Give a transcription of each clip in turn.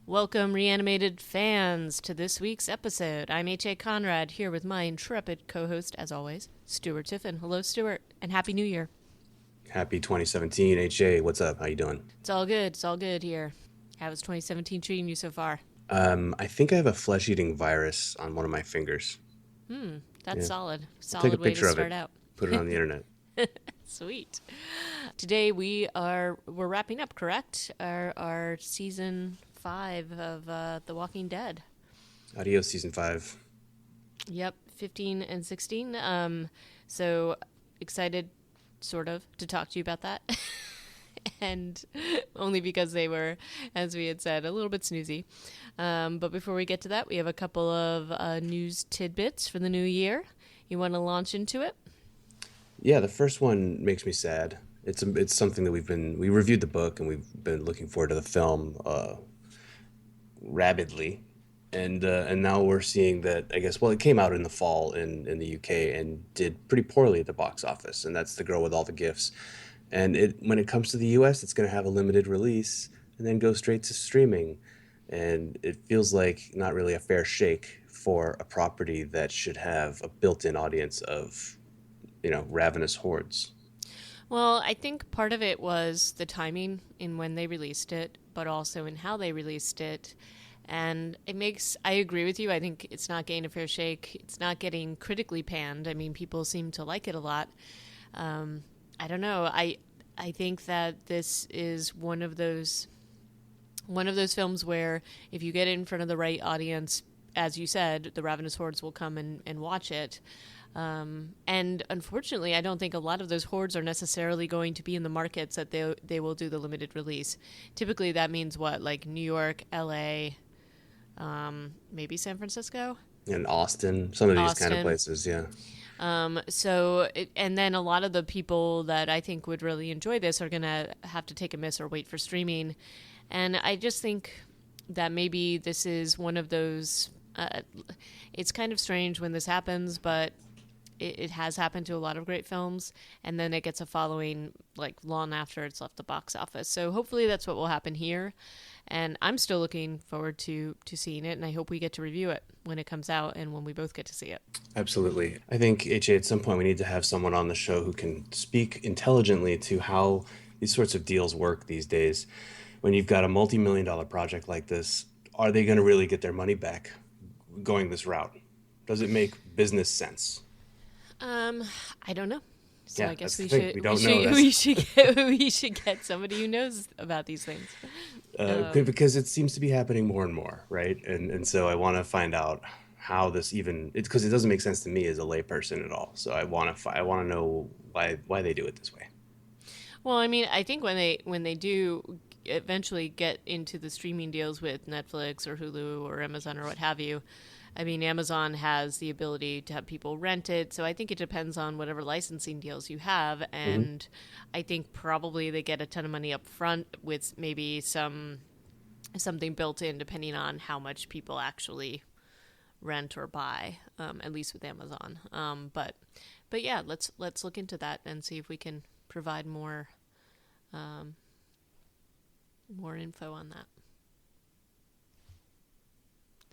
Welcome, Reanimated fans, to this week's episode. I'm H.A. Conrad, here with my intrepid co-host, as always, Stuart Tiffin. Hello, Stuart, and Happy New Year. Happy 2017, HA. What's up? How you doing? It's all good. It's all good here. How is 2017 treating you so far? I think I have a flesh-eating virus on one of my fingers. That's Yeah, solid. I'll take a Solid way to picture of start it, out. put it on the internet. Sweet. Today we're wrapping up, correct? Our season 5 of The Walking Dead. Adios, season 5. Yep, 15 and 16. So excited, sort of, to talk to you about that. And only because they were, as we had said, a little bit snoozy. But before we get to that, we have a couple of news tidbits for the new year. You want to launch into it? Yeah, the first one makes me sad. It's something that we reviewed the book and we've been looking forward to the film rabidly, and now we're seeing that I guess it came out in the fall in the UK and did pretty poorly at the box office, and that's The Girl with All the Gifts. And when it comes to the US, it's going to have a limited release and then go straight to streaming. And it feels like not really a fair shake for a property that should have a built-in audience of, ravenous hordes. Well, I think part of it was the timing in when they released it, but also in how they released it. And I agree with you. I think it's not getting a fair shake. It's not getting critically panned. I mean, people seem to like it a lot. I don't know. I think that this is one of those films where if you get it in front of the right audience, as you said, the ravenous hordes will come and watch it. And unfortunately, I don't think a lot of those hordes are necessarily going to be in the markets that they will do the limited release. Typically, that means what, like New York, L.A., maybe San Francisco, And Austin, some of these kind of Austin. places, yeah. And then a lot of the people that I think would really enjoy this are going to have to take a miss or wait for streaming. And I just think that maybe this is one of those. It's kind of strange when this happens, but it has happened to a lot of great films, and then it gets a following like long after it's left the box office. So hopefully that's what will happen here. And I'm still looking forward to seeing it, and I hope we get to review it when it comes out and when we both get to see it. Absolutely. I think, HA, at some point we need to have someone on the show who can speak intelligently to how these sorts of deals work these days. When you've got a multi-million-dollar project like this, are they going to really get their money back going this route? Does it make business sense? I don't know. So Yeah, I guess that's the we thing. should We we don't know. should That's we should get somebody who knows about these things. because it seems to be happening more and more, right? And so I want to find out how this even it's because it doesn't make sense to me as a layperson at all. So I want to know why they do it this way. Well, I mean, I think when they do eventually get into the streaming deals with Netflix or Hulu or Amazon or what have you, I mean, Amazon has the ability to have people rent it, so I think it depends on whatever licensing deals you have, Hmm. and I think probably they get a ton of money up front with maybe something built in depending on how much people actually rent or buy, at least with Amazon. But yeah, let's look into that and see if we can provide um, more info on that.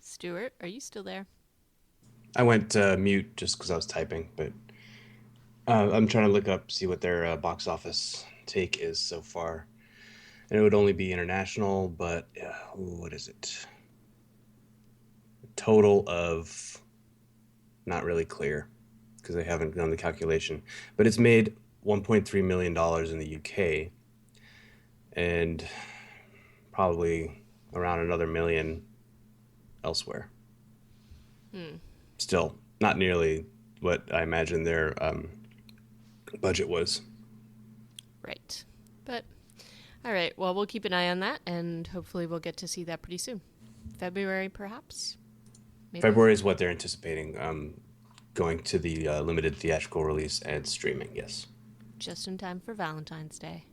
Stuart, are you still there? I went mute just because I was typing, but I'm trying to look up see what their box office take is so far, and it would only be international, but what is it? Total of not really clear because they haven't done the calculation, but it's made 1.3 million dollars in the UK and probably around another million elsewhere. Hmm. Still, not nearly what I imagine their budget was. Right. But all right. Well, we'll keep an eye on that, and hopefully, we'll get to see that pretty soon. February, perhaps. Maybe. February is what they're anticipating. Going to the limited theatrical release and streaming. Yes. Just in time for Valentine's Day.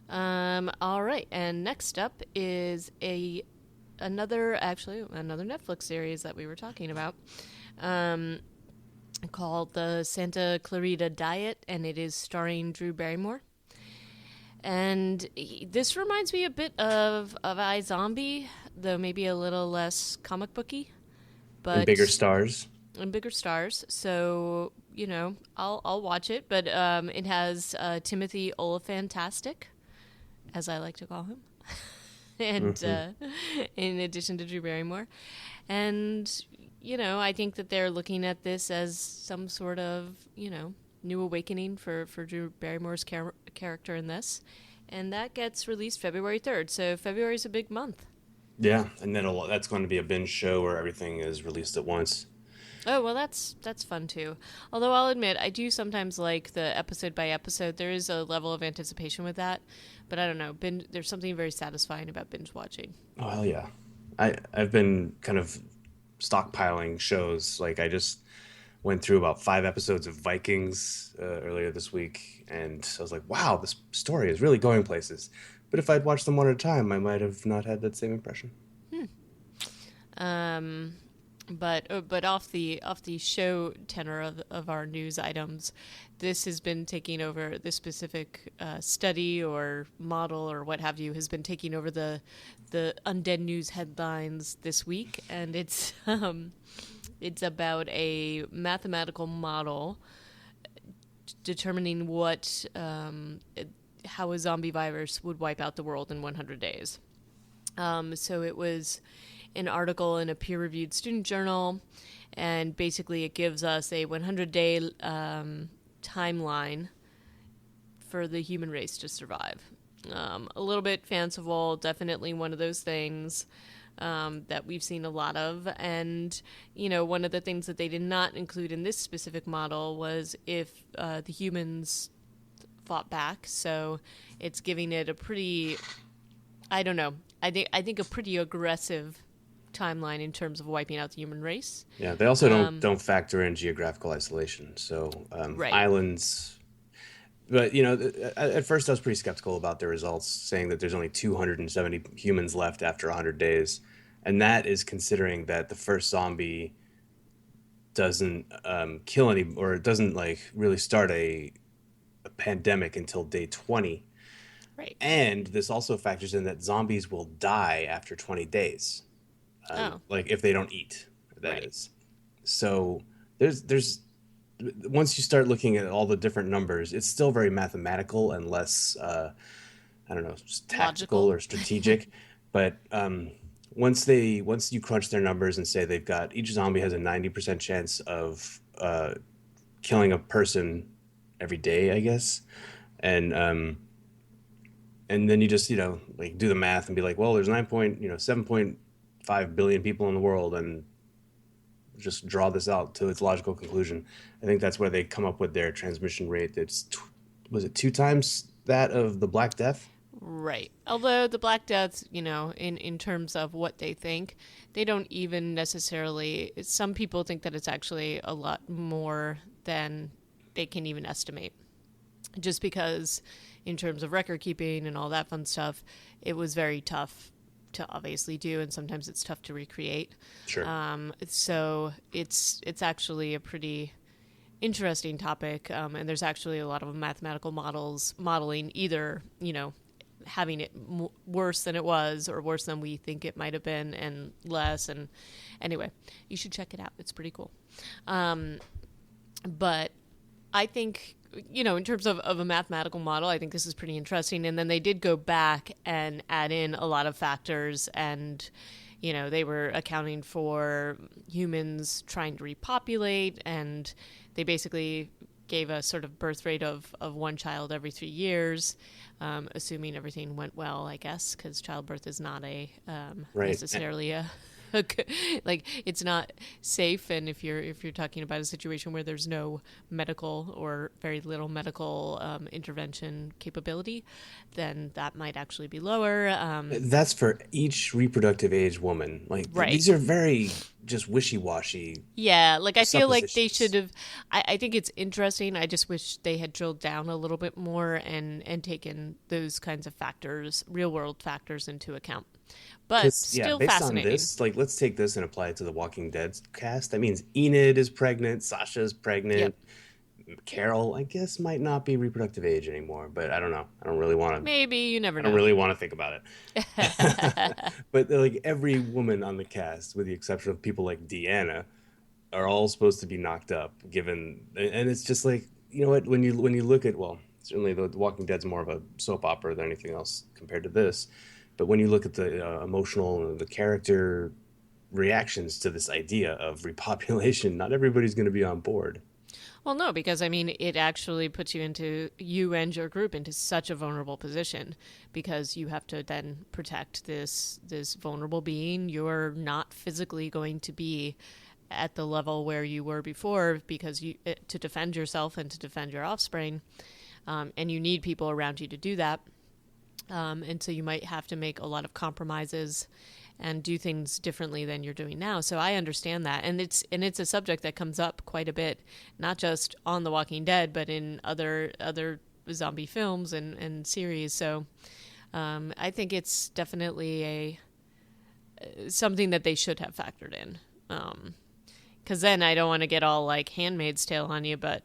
All right. And next up is another Netflix series that we were talking about. Called the Santa Clarita Diet, and it is starring Drew Barrymore. And this reminds me a bit of iZombie, though maybe a little less comic booky, And bigger but stars. and bigger stars. So I'll watch it. But it has Timothy Olyphantastic, as I like to call him, and Hmm. in addition to Drew Barrymore, and I think that they're looking at this as some sort of new awakening for Drew Barrymore's character in this, and that gets released February 3rd. So February is a big month. Yeah, and then that's going to be a binge show where everything is released at once. Oh well, that's fun too. Although I'll admit, I do sometimes like the episode by episode. There is a level of anticipation with that, but I don't know. There's something very satisfying about binge watching. Oh hell yeah! I've been kind of stockpiling shows. Like I just went through about 5 episodes of Vikings earlier this week, and I was like, wow, this story is really going places. But if I'd watched them one at a time, I might have not had that same impression. Um, but off the show tenor of our news items, this has been taking over the specific study or model or what have you has been taking over the undead news headlines this week, and it's about a mathematical model determining how a zombie virus would wipe out the world in 100 days. So it was an article in a peer-reviewed student journal, and basically it gives us a 100-day timeline for the human race to survive. A little bit fanciful, definitely one of those things that we've seen a lot of. And, one of the things that they did not include in this specific model was if the humans fought back. So it's giving it a pretty, I don't know, I think a pretty aggressive timeline in terms of wiping out the human race. Yeah, they also don't factor in geographical isolation. So Right. islands. But at first I was pretty skeptical about their results, saying that there's only 270 humans left after 100 days, and that is considering that the first zombie doesn't kill any, or it doesn't like really start a pandemic until day 20. Right. And this also factors in that zombies will die after 20 days, Oh, like if they don't eat, that right. is. So there's once you start looking at all the different numbers, it's still very mathematical and less, I don't know, tactical Logical. or strategic. But once you crunch their numbers and say they've got each zombie has a 90% chance of killing a person every day, I guess, and then you just like do the math and be like, well, there's 7.5 billion people in the world, and just draw this out to its logical conclusion. I think that's where they come up with their transmission rate. Was it 2 times that of the Black Death? Right. Although the Black Deaths, in terms of what they think, they don't even necessarily. Some people think that it's actually a lot more than they can even estimate. Just because, in terms of record keeping and all that fun stuff, it was very tough to obviously do, and sometimes it's tough to recreate. Sure. So it's actually a pretty interesting topic, and there's actually a lot of mathematical models modeling either having it worse than it was or worse than we think it might have been and less. And anyway, you should check it out. It's pretty cool. But I think, in terms of a mathematical model, I think this is pretty interesting. And then they did go back and add in a lot of factors, and, they were accounting for humans trying to repopulate, and they basically gave a sort of birth rate of one child every 3 years, assuming everything went well, I guess, because childbirth is not Right. necessarily like it's not safe. And if you're talking about a situation where there's no medical or very little medical intervention capability, then that might actually be lower. That's for each reproductive age woman. Like Right. these are very just wishy-washy Yeah, like I feel like they should suppositions. have. I think it's interesting. I just wish they had drilled down a little bit more and taken those kinds of factors, real world factors, into account. But Because yeah, still based on fascinating. this, like let's take this and apply it to the Walking Dead cast. That means Enid is pregnant, Sasha's Yep. pregnant, Carol, I guess, might not be reproductive age anymore, but I don't know. I don't really want to. Maybe, you never I don't know. really want to think about it. But like every woman on the cast, with the exception of people like Deanna, are all supposed to be knocked up. Given, and it's just like, you know what, when you look at, well, certainly the Walking Dead's more of a soap opera than anything else compared to this, but when you look at the emotional, the character reactions to this idea of repopulation, not everybody's going to be on board. Well, no, because I mean, it actually puts you and your group into such a vulnerable position because you have to then protect this vulnerable being. You're not physically going to be at the level where you were before because you to defend yourself and to defend your offspring, and you need people around you to do that. And so you might have to make a lot of compromises and do things differently than you're doing now. So I understand that, and it's a subject that comes up quite a bit, not just on The Walking Dead, but in other zombie films and series. So I think it's definitely a something that they should have factored in. Because then I don't want to get all like Handmaid's Tale on you, but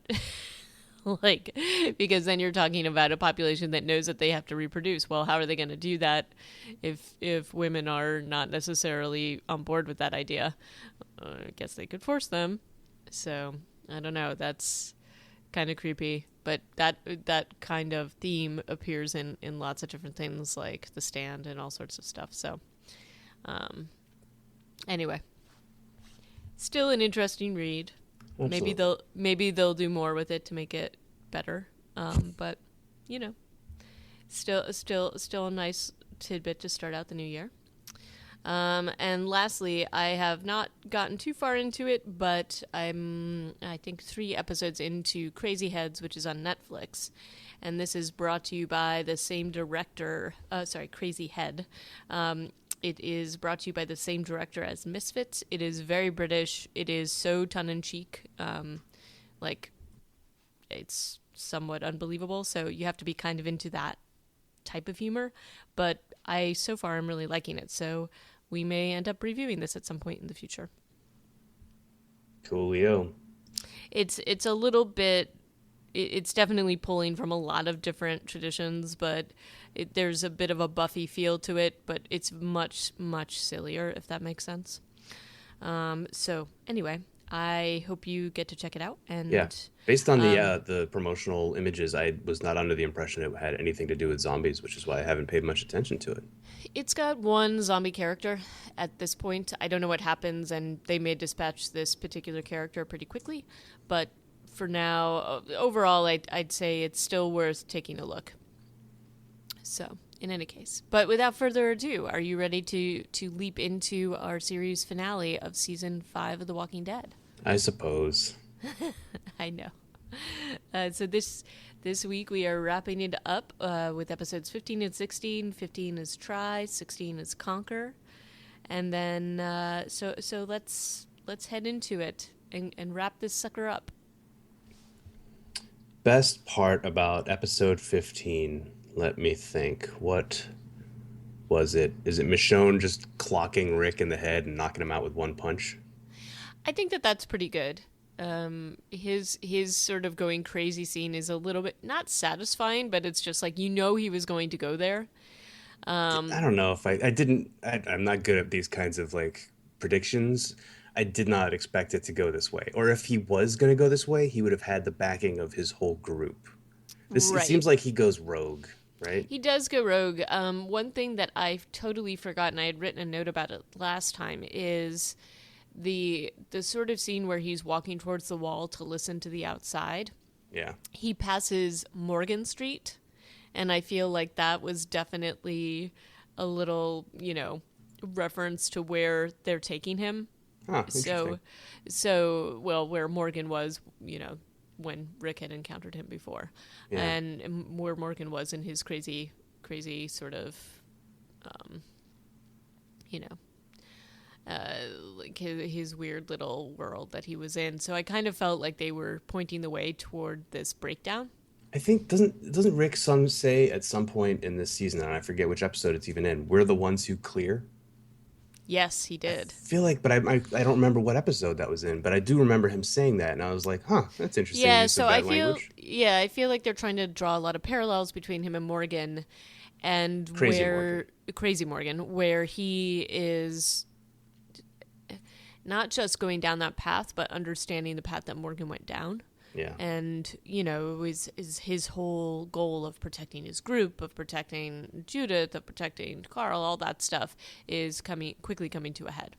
like, because then you're talking about a population that knows that they have to reproduce. Well, how are they going to do that if women are not necessarily on board with that idea? I guess they could force them. So I don't know. That's kind of creepy. But that kind of theme appears in lots of different things, like The Stand and all sorts of stuff. So anyway, still an interesting read. Absolutely. Maybe they'll do more with it to make it better. But you know, still a nice tidbit to start out the new year. And lastly, I have not gotten too far into it, but I think 3 episodes into Crazy Heads, which is on Netflix, and this is brought to you by the same director. Crazy Head. It is brought to you by the same director as Misfits. It is very British. It is so tongue-in-cheek. Like, it's somewhat unbelievable. So you have to be kind of into that type of humor. But so far, I'm really liking it. So we may end up reviewing this at some point in the future. Coolio. It's a little bit... It's definitely pulling from a lot of different traditions, but there's a bit of a Buffy feel to it, but it's much, much sillier, if that makes sense. So anyway, I hope you get to check it out. Yeah. And Based on the promotional images, I was not under the impression it had anything to do with zombies, which is why I haven't paid much attention to it. it's got one zombie character at this point. I don't know what happens, and they may dispatch this particular character pretty quickly, but for now, overall, I'd say it's still worth taking a look. So, in any case, but without further ado, are you ready to leap into our series finale of season 5 of The Walking Dead? I suppose. I know. So this week we are wrapping it up with episodes 15 and 16. 15 is Try, 16 is Conquer, and then so let's head into it and wrap this sucker up. Best part about episode 15, let me think. What was it? Is it Michonne just clocking Rick in the head and knocking him out with one punch? I think that's pretty good. His sort of going crazy scene is a little bit not satisfying, but it's just like he was going to go there. I don't know if I didn't. I'm not good at these kinds of like predictions. I did not expect it to go this way. Or if he was going to go this way, he would have had the backing of his whole group. It Right. seems like he goes rogue, right? He does go rogue. One thing that I've totally forgotten, I had written a note about it last time, is the sort of scene where he's walking towards the wall to listen to the outside. Yeah. He passes Morgan Street, and I feel like that was definitely a little, reference to where they're taking him. Huh, So, interesting. well, where Morgan was, when Rick had encountered him before, Yeah. and where Morgan was in his crazy, crazy sort of, um, you know, like his weird little world that he was in. So I kind of felt like they were pointing the way toward this breakdown. I think doesn't Rick some say at some point in this season, and I forget which episode it's even in, we're the ones who clear? Yes, he I did. feel like, but I don't remember what episode that was in, but I do remember him saying that, and I was like, huh, that's interesting Yeah, use of so that language. I feel like they're trying to draw a lot of parallels between him and Morgan, and Crazy Morgan. where Crazy Morgan, where he is not just going down that path, but understanding the path that Morgan went down. Yeah. And, is his whole goal of protecting his group, of protecting Judith, of protecting Carl, all that stuff is quickly coming to a head.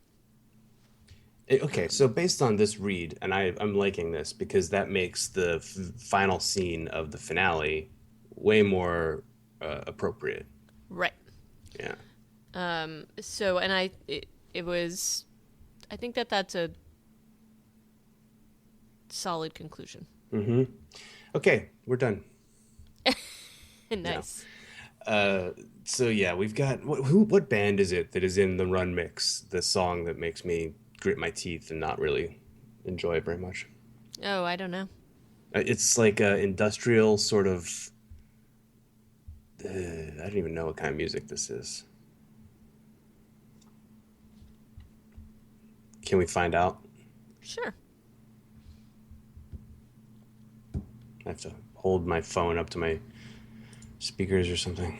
Okay, so based on this read, and I'm liking this because that makes the final scene of the finale way more appropriate. Right. Yeah. So, and it was, I think that's a solid conclusion. Okay, we're done. No. Nice. So yeah, we've got what band is it that is in the Run mix? The song that makes me grit my teeth and not really enjoy it very much. Oh, I don't know. It's like a industrial sort of. I don't even know what kind of music this is. Can we find out? Sure. I have to hold my phone up to my speakers or something.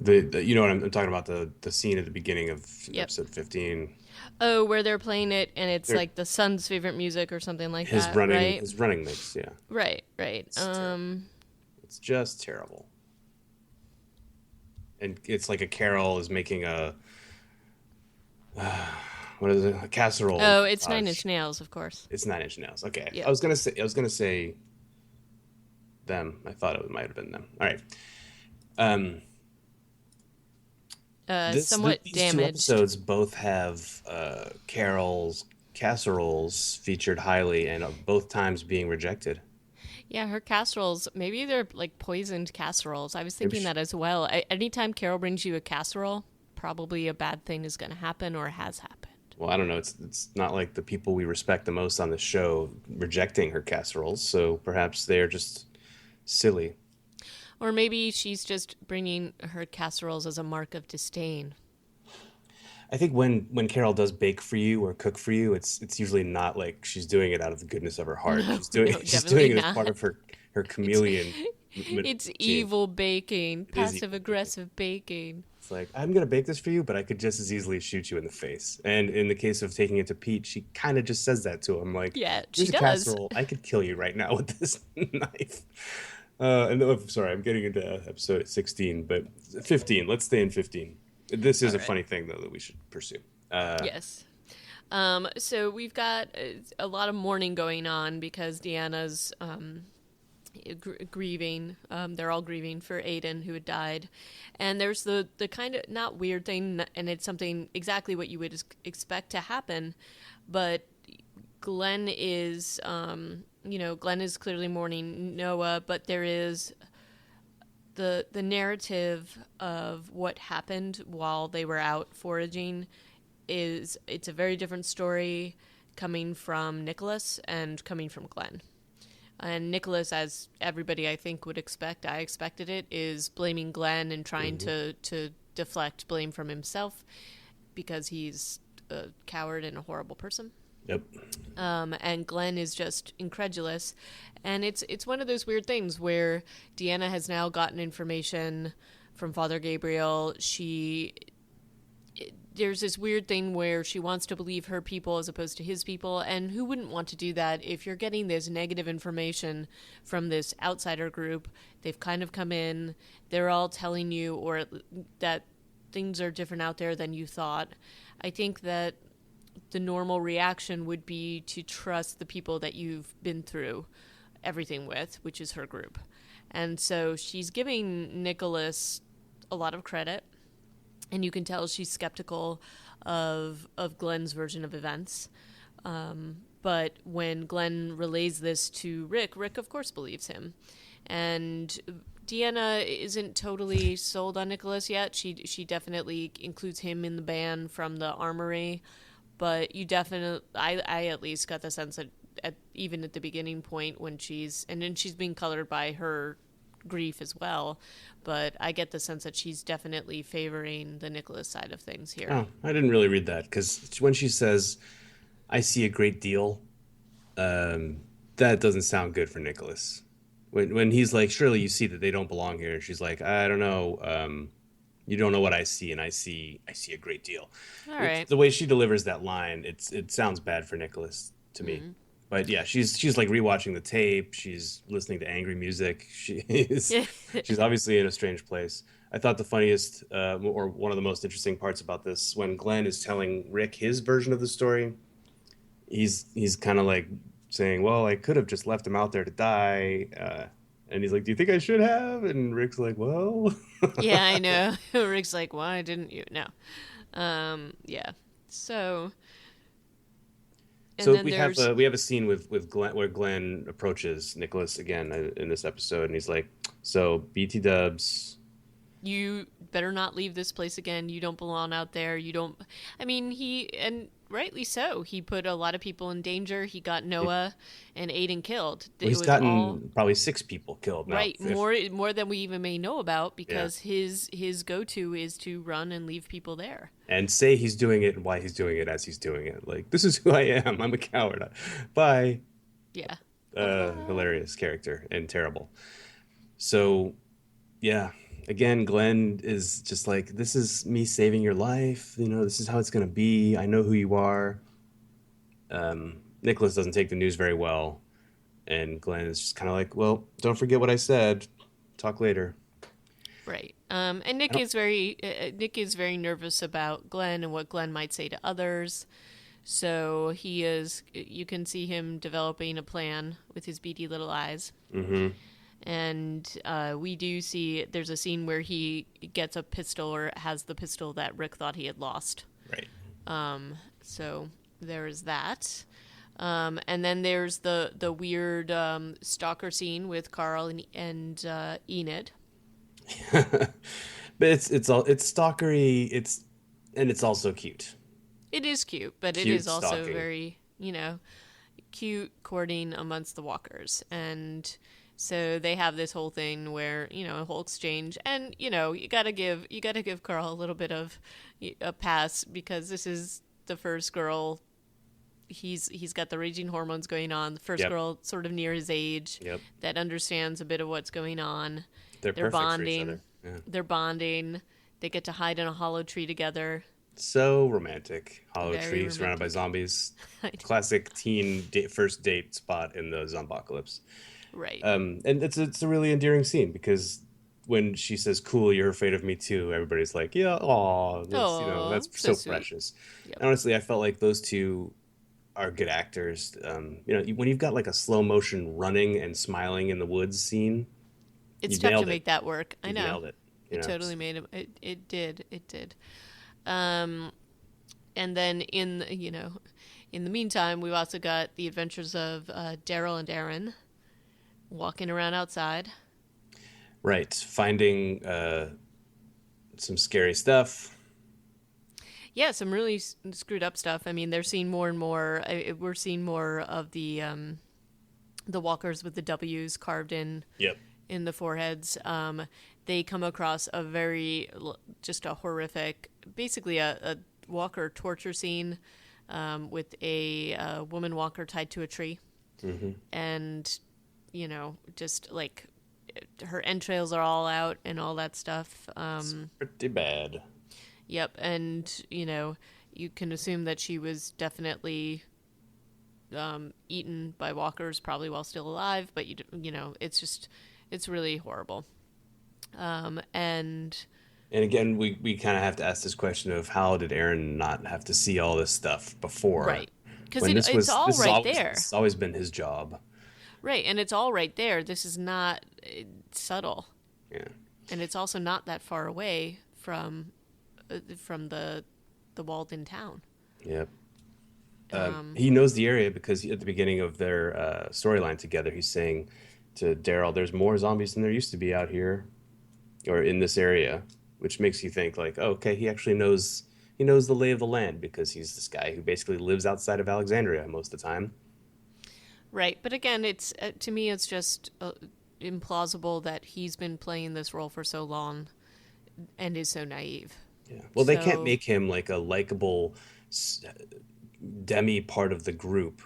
You know what I'm talking about, the scene at the beginning of Yep. episode 15. Oh, where they're playing it and it's They're, like the son's favorite music or something like his that, running right? his running mix, yeah. Right, right. It's terrible. It's just terrible. And it's like a Carol is making a what is it? A casserole. Oh, it's Nine Inch Nails, of course. It's Nine Inch Nails. Okay. Yep. I was gonna say them. I thought it might have been them. All right. Um Somewhat these two damaged. episodes both have Carol's casseroles featured highly, and both times being rejected. Yeah, her casseroles, maybe they're like poisoned casseroles. I was Maybe thinking that as well. Anytime Carol brings you a casserole, probably a bad thing is going to happen or has happened. well, I don't know. It's not like the people we respect the most on the show rejecting her casseroles, so perhaps they're just silly. Or maybe she's just bringing her casseroles as a mark of disdain. I think when Carol does bake for you or cook for you, it's usually not like she's doing it out of the goodness of her heart. No, She's doing no, she's definitely doing it as part not. of her It's chameleon it's gene. evil baking, It is passive evil baking. aggressive baking. It's like, I'm gonna bake this for you, but I could just as easily shoot you in the face. And in the case of taking it to Pete, she kind of just says that to him, like, Yeah, she here's a does. casserole. I could kill you right now with this knife. And sorry, I'm getting into episode 16, but 15. Let's stay in 15. This is All a right. funny thing though that we should pursue. Yes. So we've got a lot of mourning going on because Deanna's grieving. They're all grieving for Aiden who had died, and there's the kind of not weird thing, and it's something exactly what you would expect to happen, but Glenn is, Glenn is clearly mourning Noah, but there is the narrative of what happened while they were out foraging it's a very different story coming from Nicholas and coming from Glenn. And Nicholas, as everybody I think would expect, I expected it, is blaming Glenn and trying to deflect blame from himself because he's a coward and a horrible person. Yep. And Glenn is just incredulous. And it's one of those weird things where Deanna has now gotten information from Father Gabriel. There's this weird thing where she wants to believe her people as opposed to his people, and who wouldn't want to do that if you're getting this negative information from this outsider group? They've kind of come in, they're all telling you or that things are different out there than you thought. I think that the normal reaction would be to trust the people that you've been through everything with, which is her group. And so she's giving Nicholas a lot of credit, and you can tell she's skeptical of Glenn's version of events. But when Glenn relays this to Rick of course believes him. And Deanna isn't totally sold on Nicholas yet. She definitely includes him in the ban from the armory, but I at least got the sense that even at the beginning point when she's being colored by her grief as well. But I get the sense that she's definitely favoring the Nicholas side of things here. Oh, I didn't really read that because when she says, "I see a great deal," that doesn't sound good for Nicholas. When he's like, "Surely you see that they don't belong here," and she's like, "I don't know. You don't know what I see, and I see a great deal." All It's right. the way she delivers that line. It sounds bad for Nicholas to me. But yeah, she's like rewatching the tape. She's listening to angry music. She's obviously in a strange place. I thought the funniest or one of the most interesting parts about this when Glenn is telling Rick his version of the story. He's kind of like saying, "Well, I could have just left him out there to die." And he's like, "Do you think I should have?" And Rick's like, "Well." Yeah, I know. Rick's like, why didn't you? No. Yeah. So, and So then there's we have a scene with Glenn where Glenn approaches Nicholas again in this episode, and he's like, "So BT Dubs, you better not leave this place again. You don't belong out there. You don't. I mean, and rightly so. He put a lot of people in danger. He got Noah and Aiden killed. well, It he's was all gotten probably 6 people killed now. right, If more than we even may know about yeah, because his go to is to run and leave people there. and say he's doing it and why he's doing it as he's doing it. Like this is who I am. I'm a coward. Bye. Yeah. Bye-bye. Hilarious character and terrible. So yeah, again, Glenn is just like, this is me saving your life. This is how it's gonna be. I know who you are. Nicholas doesn't take the news very well, and Glenn is just kind of like, well, don't forget what I said. Talk later. Right. And I don't. Nick is very nervous about Glenn and what Glenn might say to others. So you can see him developing a plan with his beady little eyes. Mm-hmm. And we do see there's a scene where he gets a pistol or has the pistol that Rick thought he had lost. Right. So there is that. And then there's the weird stalker scene with Carl and Enid. But it's stalkery. It's also cute. It is cute, but it Cute is also stalking. very, cute courting amongst the walkers. And so they have this whole thing where, a whole exchange. And, you gotta give Carl a little bit of a pass because this is the first girl. He's got the raging hormones going on. The first Yep. girl sort of near his age Yep. that understands a bit of what's going on. They're They're perfect for each bonding. other. Yeah. They're bonding. They get to hide in a hollow tree together. So romantic. Hollow Very tree surrounded by romantic. zombies. Classic first date spot in the zombocalypse. Right. And it's a really endearing scene because when she says, "Cool, you're afraid of me too," everybody's like, "Yeah, aw, Oh, that's so so sweet. precious." Yep. And honestly, I felt like those two are good actors. When you've got like a slow motion running and smiling in the woods scene, It's you tough to nailed it. make that work. I You've know. nailed it. You It know, totally made him. It did. It did. Um, and then in the meantime, we've also got the adventures of Daryl and Aaron walking around outside. right? Finding some scary stuff. Yeah, some really screwed up stuff. I mean, they're seeing more and more. We're seeing more of the walkers with the W's carved Yep. in the foreheads. They come across just a horrific, basically a walker torture scene with a woman walker tied to a tree, Mm-hmm. and just like her entrails are all out and all that stuff. It's pretty bad. Yep, and you can assume that she was definitely eaten by walkers, probably while still alive. But it's really horrible. And And again, we kind of have to ask this question of how did Aaron not have to see all this stuff before right, because when it's all right there, this has always been his job. right, and it's all right there. This is not subtle, Yeah. and it's also not that far away from the walled-in town. Yep. Um, He knows the area because at the beginning of their storyline together, he's saying to Daryl, "There's more zombies than there used to be out here, or in this area," which makes you think like, oh, okay, he actually knows. He knows the lay of the land because he's this guy who basically lives outside of Alexandria most of the time. right, but again, it's to me, it's just implausible that he's been playing this role for so long and is so naive. Yeah. Well, they can't So make him like a likable demi part of the group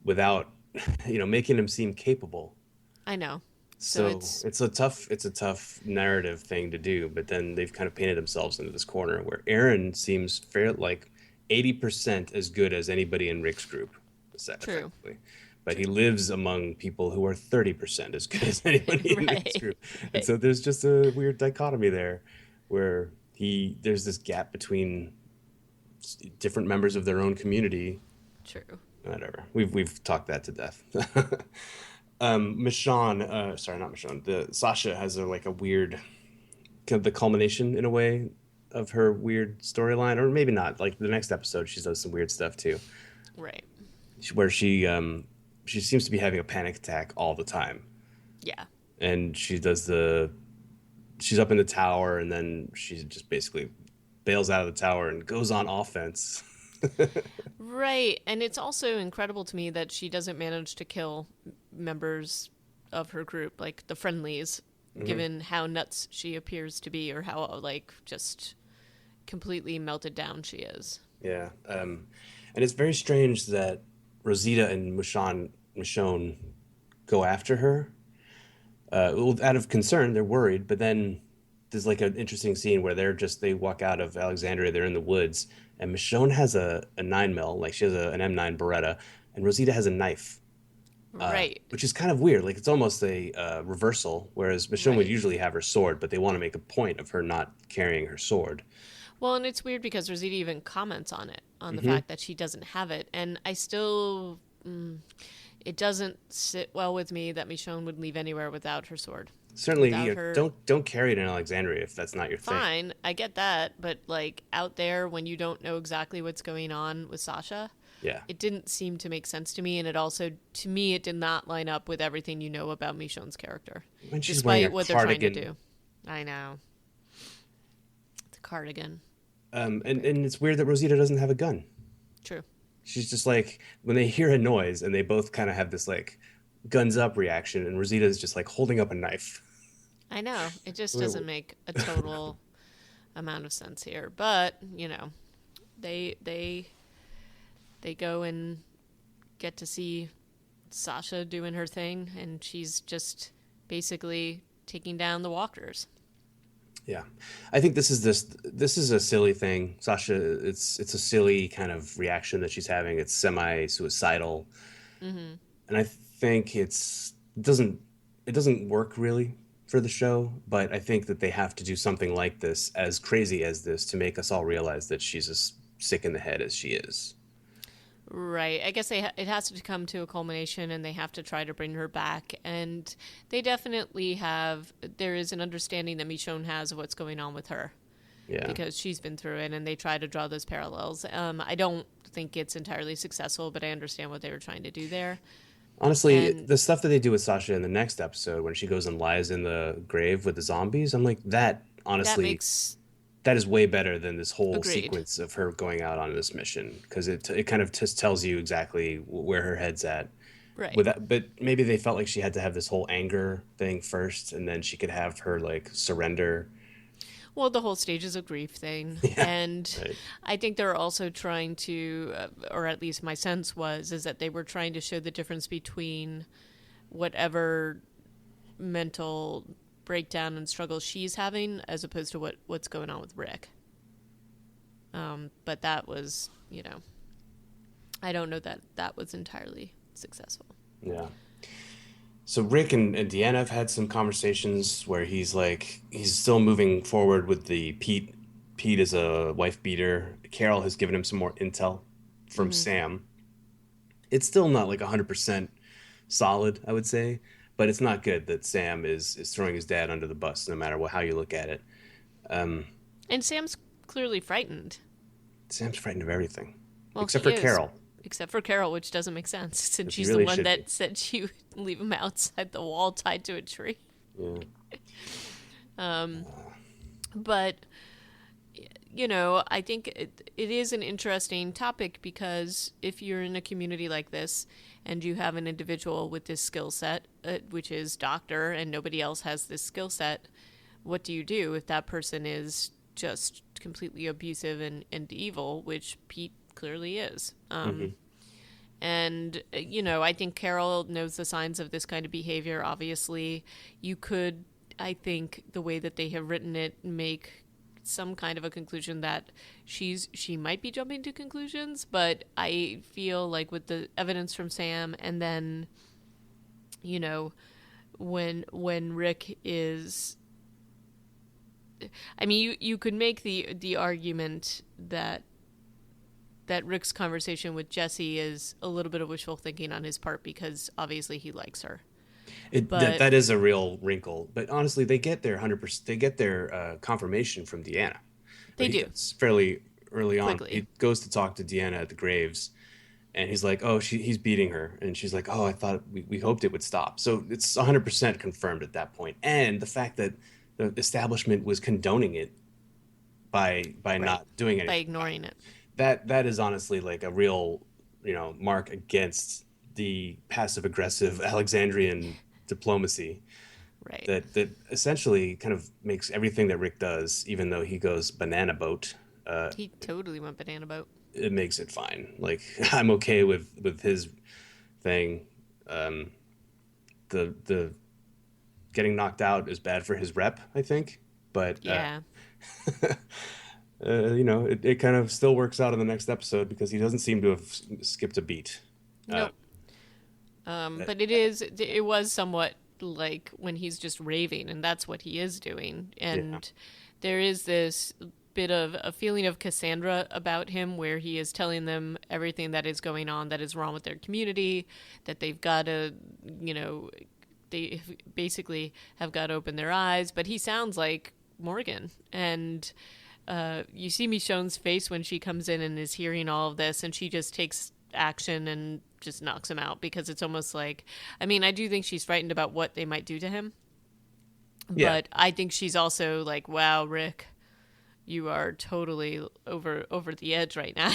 without, making him seem capable. I know. So So it's a tough narrative thing to do, but then they've kind of painted themselves into this corner where Aaron seems fair like 80% as good as anybody in Rick's group, true. effectively. But he True. lives among people who are 30% as good as anybody in Rick's Right. group. And Right. so there's just a weird dichotomy there where there's this gap between different members of their own community. True. Whatever. We've talked that to death. Michonne, sorry, not Michonne. The Sasha has a weird, kind of the culmination in a way of her weird storyline, or maybe not. Like the next episode, she does some weird stuff too, Right. where she seems to be having a panic attack all the time, Yeah. and she's up in the tower, and then she just basically bails out of the tower and goes on offense. Right. And it's also incredible to me that she doesn't manage to kill members of her group, like the friendlies, given how nuts she appears to be or how, like, just completely melted down she is. Yeah, and it's very strange that Rosita and Michonne go after her. Well, out of concern, they're worried, but then there's like an interesting scene where they walk out of Alexandria, they're in the woods, and Michonne has a 9 mil, like she has an M9 Beretta, and Rosita has a knife, Right. which is kind of weird. Like it's almost a reversal, whereas Michonne would Right. usually have her sword, but they want to make a point of her not carrying her sword. Well, and it's weird because Rosita even comments on it, on the Hmm. fact that she doesn't have it. And I still, it doesn't sit well with me that Michonne would leave anywhere without her sword. Certainly, Without her, don't carry it in Alexandria if that's not your thing. fine, I get that. But like out there when you don't know exactly what's going on with Sasha, Yeah, it didn't seem to make sense to me. And it also, to me, it did not line up with everything you know about Michonne's character, when she's wearing a despite what they're trying to cardigan. do. I know. It's a cardigan. And it's weird that Rosita doesn't have a gun. True. She's just like when they hear a noise and they both kind of have this like guns up reaction, and Rosita's just like holding up a knife. I know. It just Wait, doesn't make a total amount of sense here. But, they they go and get to see Sasha doing her thing and she's just basically taking down the walkers. Yeah, I think this is a silly thing, Sasha. It's a silly kind of reaction that she's having. It's semi-suicidal, and I think it doesn't work really for the show. But I think that they have to do something like this, as crazy as this, to make us all realize that she's as sick in the head as she is. Right. I guess it has to come to a culmination and they have to try to bring her back. And they definitely have, there is an understanding that Michonne has of what's going on with her Yeah. because she's been through it and they try to draw those parallels. I don't think it's entirely successful, but I understand what they were trying to do there. Honestly, And the stuff that they do with Sasha in the next episode when she goes and lies in the grave with the zombies, I'm like, that that honestly, makes, that is way better than this whole agreed. sequence of her going out on this mission because it kind of just tells you exactly where her head's at. Right. With that, but maybe they felt like she had to have this whole anger thing first, and then she could have her like surrender. Well, the whole stages of grief thing. Yeah, And right. I think they're also trying to, or at least my sense is that they were trying to show the difference between whatever mental breakdown and struggle she's having as opposed to what's going on with Rick. But that was, I don't know that that was entirely successful. Yeah. So Rick and Deanna have had some conversations where he's still moving forward with the Pete. Pete is a wife beater. Carol has given him some more intel from Hmm. Sam. It's still not like 100% solid, I would say, but it's not good that Sam is throwing his dad under the bus, no matter how you look at it. And Sam's clearly frightened. Sam's frightened of everything, Well, except he for is, Carol, except for Carol, which doesn't make sense since because he she's the really one should be. that said she would leave him outside the wall tied to a tree. Yeah. But I think it is an interesting topic because if you're in a community like this and you have an individual with this skill set, which is doctor, and nobody else has this skill set, what do you do if that person is just completely abusive and evil, which Pete clearly is? Hmm. And, I think Carol knows the signs of this kind of behavior. Obviously, you could, I think, the way that they have written it, make some kind of a conclusion that she might be jumping to conclusions, but I feel like with the evidence from Sam, and then, you know, when Rick is, I mean, you could make the argument that Rick's conversation with Jesse is a little bit of wishful thinking on his part because obviously he likes her. But That is a real wrinkle, but honestly, they get their 100%. They get their confirmation from Deanna. they Right? do It's fairly early on. quickly. He goes to talk to Deanna at the graves, and he's like, "Oh, he's beating her," and she's like, "Oh, I thought we hoped it would stop." So it's 100% confirmed at that point, and the fact that the establishment was condoning it by Right. not doing By anything about ignoring it. it. That is honestly like a real, mark against the passive aggressive Alexandrian diplomacy Right. that essentially kind of makes everything that Rick does, even though he goes banana boat, He totally went banana boat. it makes it fine. Like I'm okay with his thing. Um, the getting knocked out is bad for his rep, I think, but Yeah. it kind of still works out in the next episode because he doesn't seem to have skipped a beat. Uh, Nope. uh, But it was somewhat like when he's just raving, and that's what he is doing. yeah, And there is this bit of a feeling of Cassandra about him where he is telling them everything that is going on that is wrong with their community, that they've got to, you know, they basically have got to open their eyes. But he sounds like Morgan. And you see Michonne's face when she comes in and is hearing all of this, and she just takes action and just knocks him out because it's almost like, I mean, I do think she's frightened about what they might do to him, yeah. but I think she's also like, wow, Rick, you are totally over the edge right now.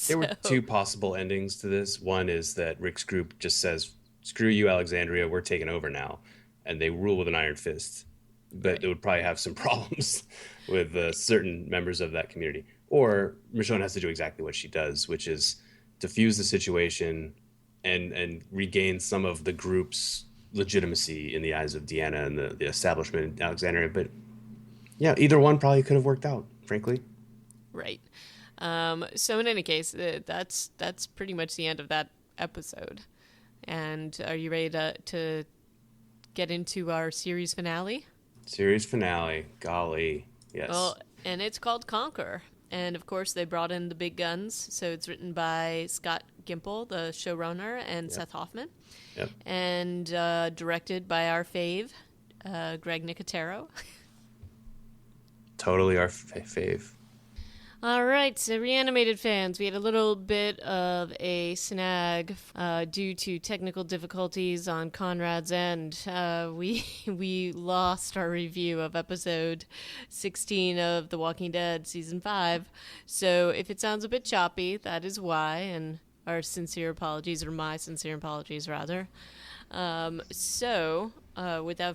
There were So two possible endings to this. One is that Rick's group just says, "Screw you, Alexandria, we're taking over now," and they rule with an iron fist. But it right. would probably have some problems with certain members of that community. Or Michonne has to do exactly what she does, which is diffuse the situation and regain some of the group's legitimacy in the eyes of Deanna and the establishment in Alexandria. But yeah, either one probably could have worked out, frankly. Right. So in any case, that's pretty much the end of that episode. And are you ready to get into our series finale? Series finale. Golly. Yes. Well, and it's called Conquer. And of course, they brought in the big guns. So it's written by Scott Gimple, the showrunner, and Yep. Seth Hoffman, Yep. and directed by our fave, Greg Nicotero. Totally our fave. All right, so Reanimated fans, we had a little bit of a snag due to technical difficulties on Conrad's end. We lost our review of episode 16 of The Walking Dead season 5. So if it sounds a bit choppy, that is why, and our sincere apologies, or my sincere apologies rather. Without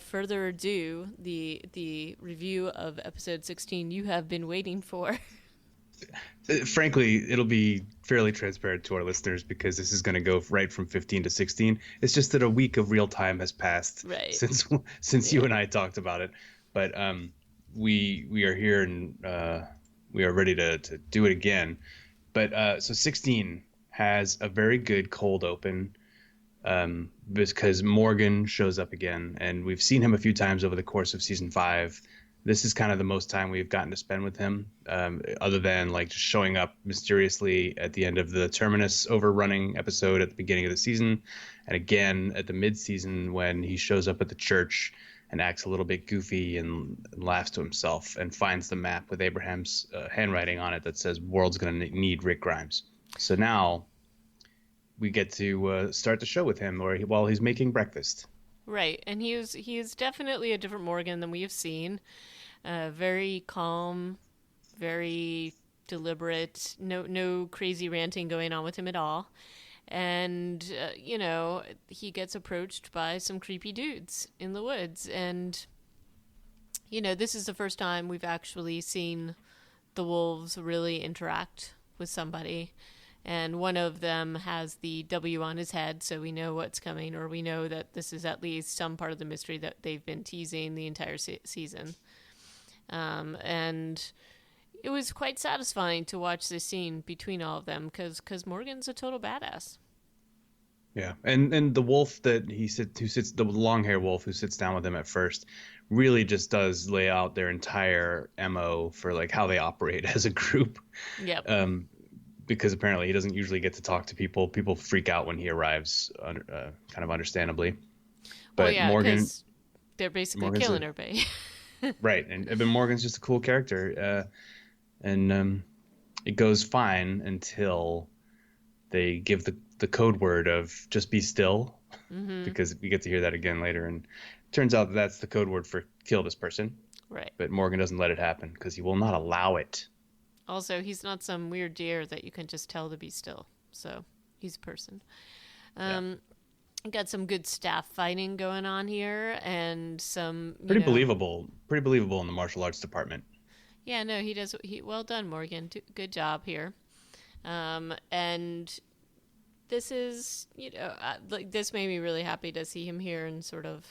further ado, the review of episode 16 you have been waiting for. Frankly, it'll be fairly transparent to our listeners because this is going to go right from 15 to 16. It's just that a week of real time has passed Right. since you and I talked about it. But we are here and we are ready to do it again. But so 16 has a very good cold open because Morgan shows up again, and we've seen him a few times over the course of season 5. This is kind of the most time we've gotten to spend with him, other than like just showing up mysteriously at the end of the Terminus overrunning episode at the beginning of the season, and again at the mid-season when he shows up at the church and acts a little bit goofy and laughs to himself and finds the map with Abraham's handwriting on it that says "World's gonna need Rick Grimes." So now we get to start the show with him, while he's making breakfast. Right, and he is definitely a different Morgan than we have seen. Very calm, very deliberate, no crazy ranting going on with him at all. And, he gets approached by some creepy dudes in the woods. And, this is the first time we've actually seen the wolves really interact with somebody. And one of them has the W on his head, so we know what's coming, or we know that this is at least some part of the mystery that they've been teasing the entire season. And it was quite satisfying to watch this scene between all of them, because Morgan's a total badass. Yeah, and the wolf that who sits, the long hair wolf who sits down with him at first, really just does lay out their entire MO for like how they operate as a group. Yep. Because apparently he doesn't usually get to talk to people. People freak out when he arrives, kind of understandably. But Morgan, they're basically killing everybody. Right, and Morgan's just a cool character, and it goes fine until they give the code word of just be still, because we get to hear that again later, and it turns out that that's the code word for kill this person. Right. But Morgan doesn't let it happen because he will not allow it. Also, he's not some weird deer that you can just tell to be still. So he's a person. Got some good staff fighting going on here, and some pretty believable in the martial arts department. Yeah, no, he does. Well done, Morgan. Good job here. And this is, this made me really happy to see him here and sort of,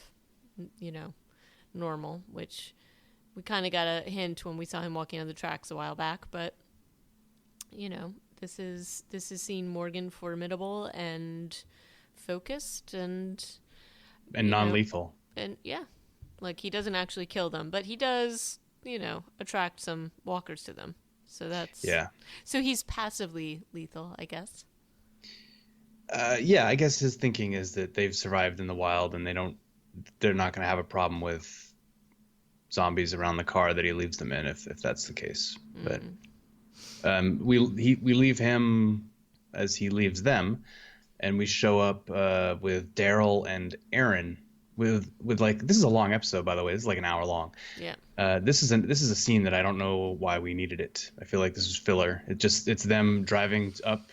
normal, which we kind of got a hint when we saw him walking on the tracks a while back. But, this is seeing Morgan formidable and focused and non-lethal. And yeah, like he doesn't actually kill them, but he does, attract some walkers to them. So that's So he's passively lethal, I guess. Yeah, I guess his thinking is that they've survived in the wild and they're not going to have a problem with zombies around the car that he leaves them in, if that's the case. But we leave him as he leaves them, and we show up with Daryl and Aaron with like, this is a long episode, by the way. This is like an hour long. Yeah. This is a scene that I don't know why we needed it. I feel like this is filler. It's them driving up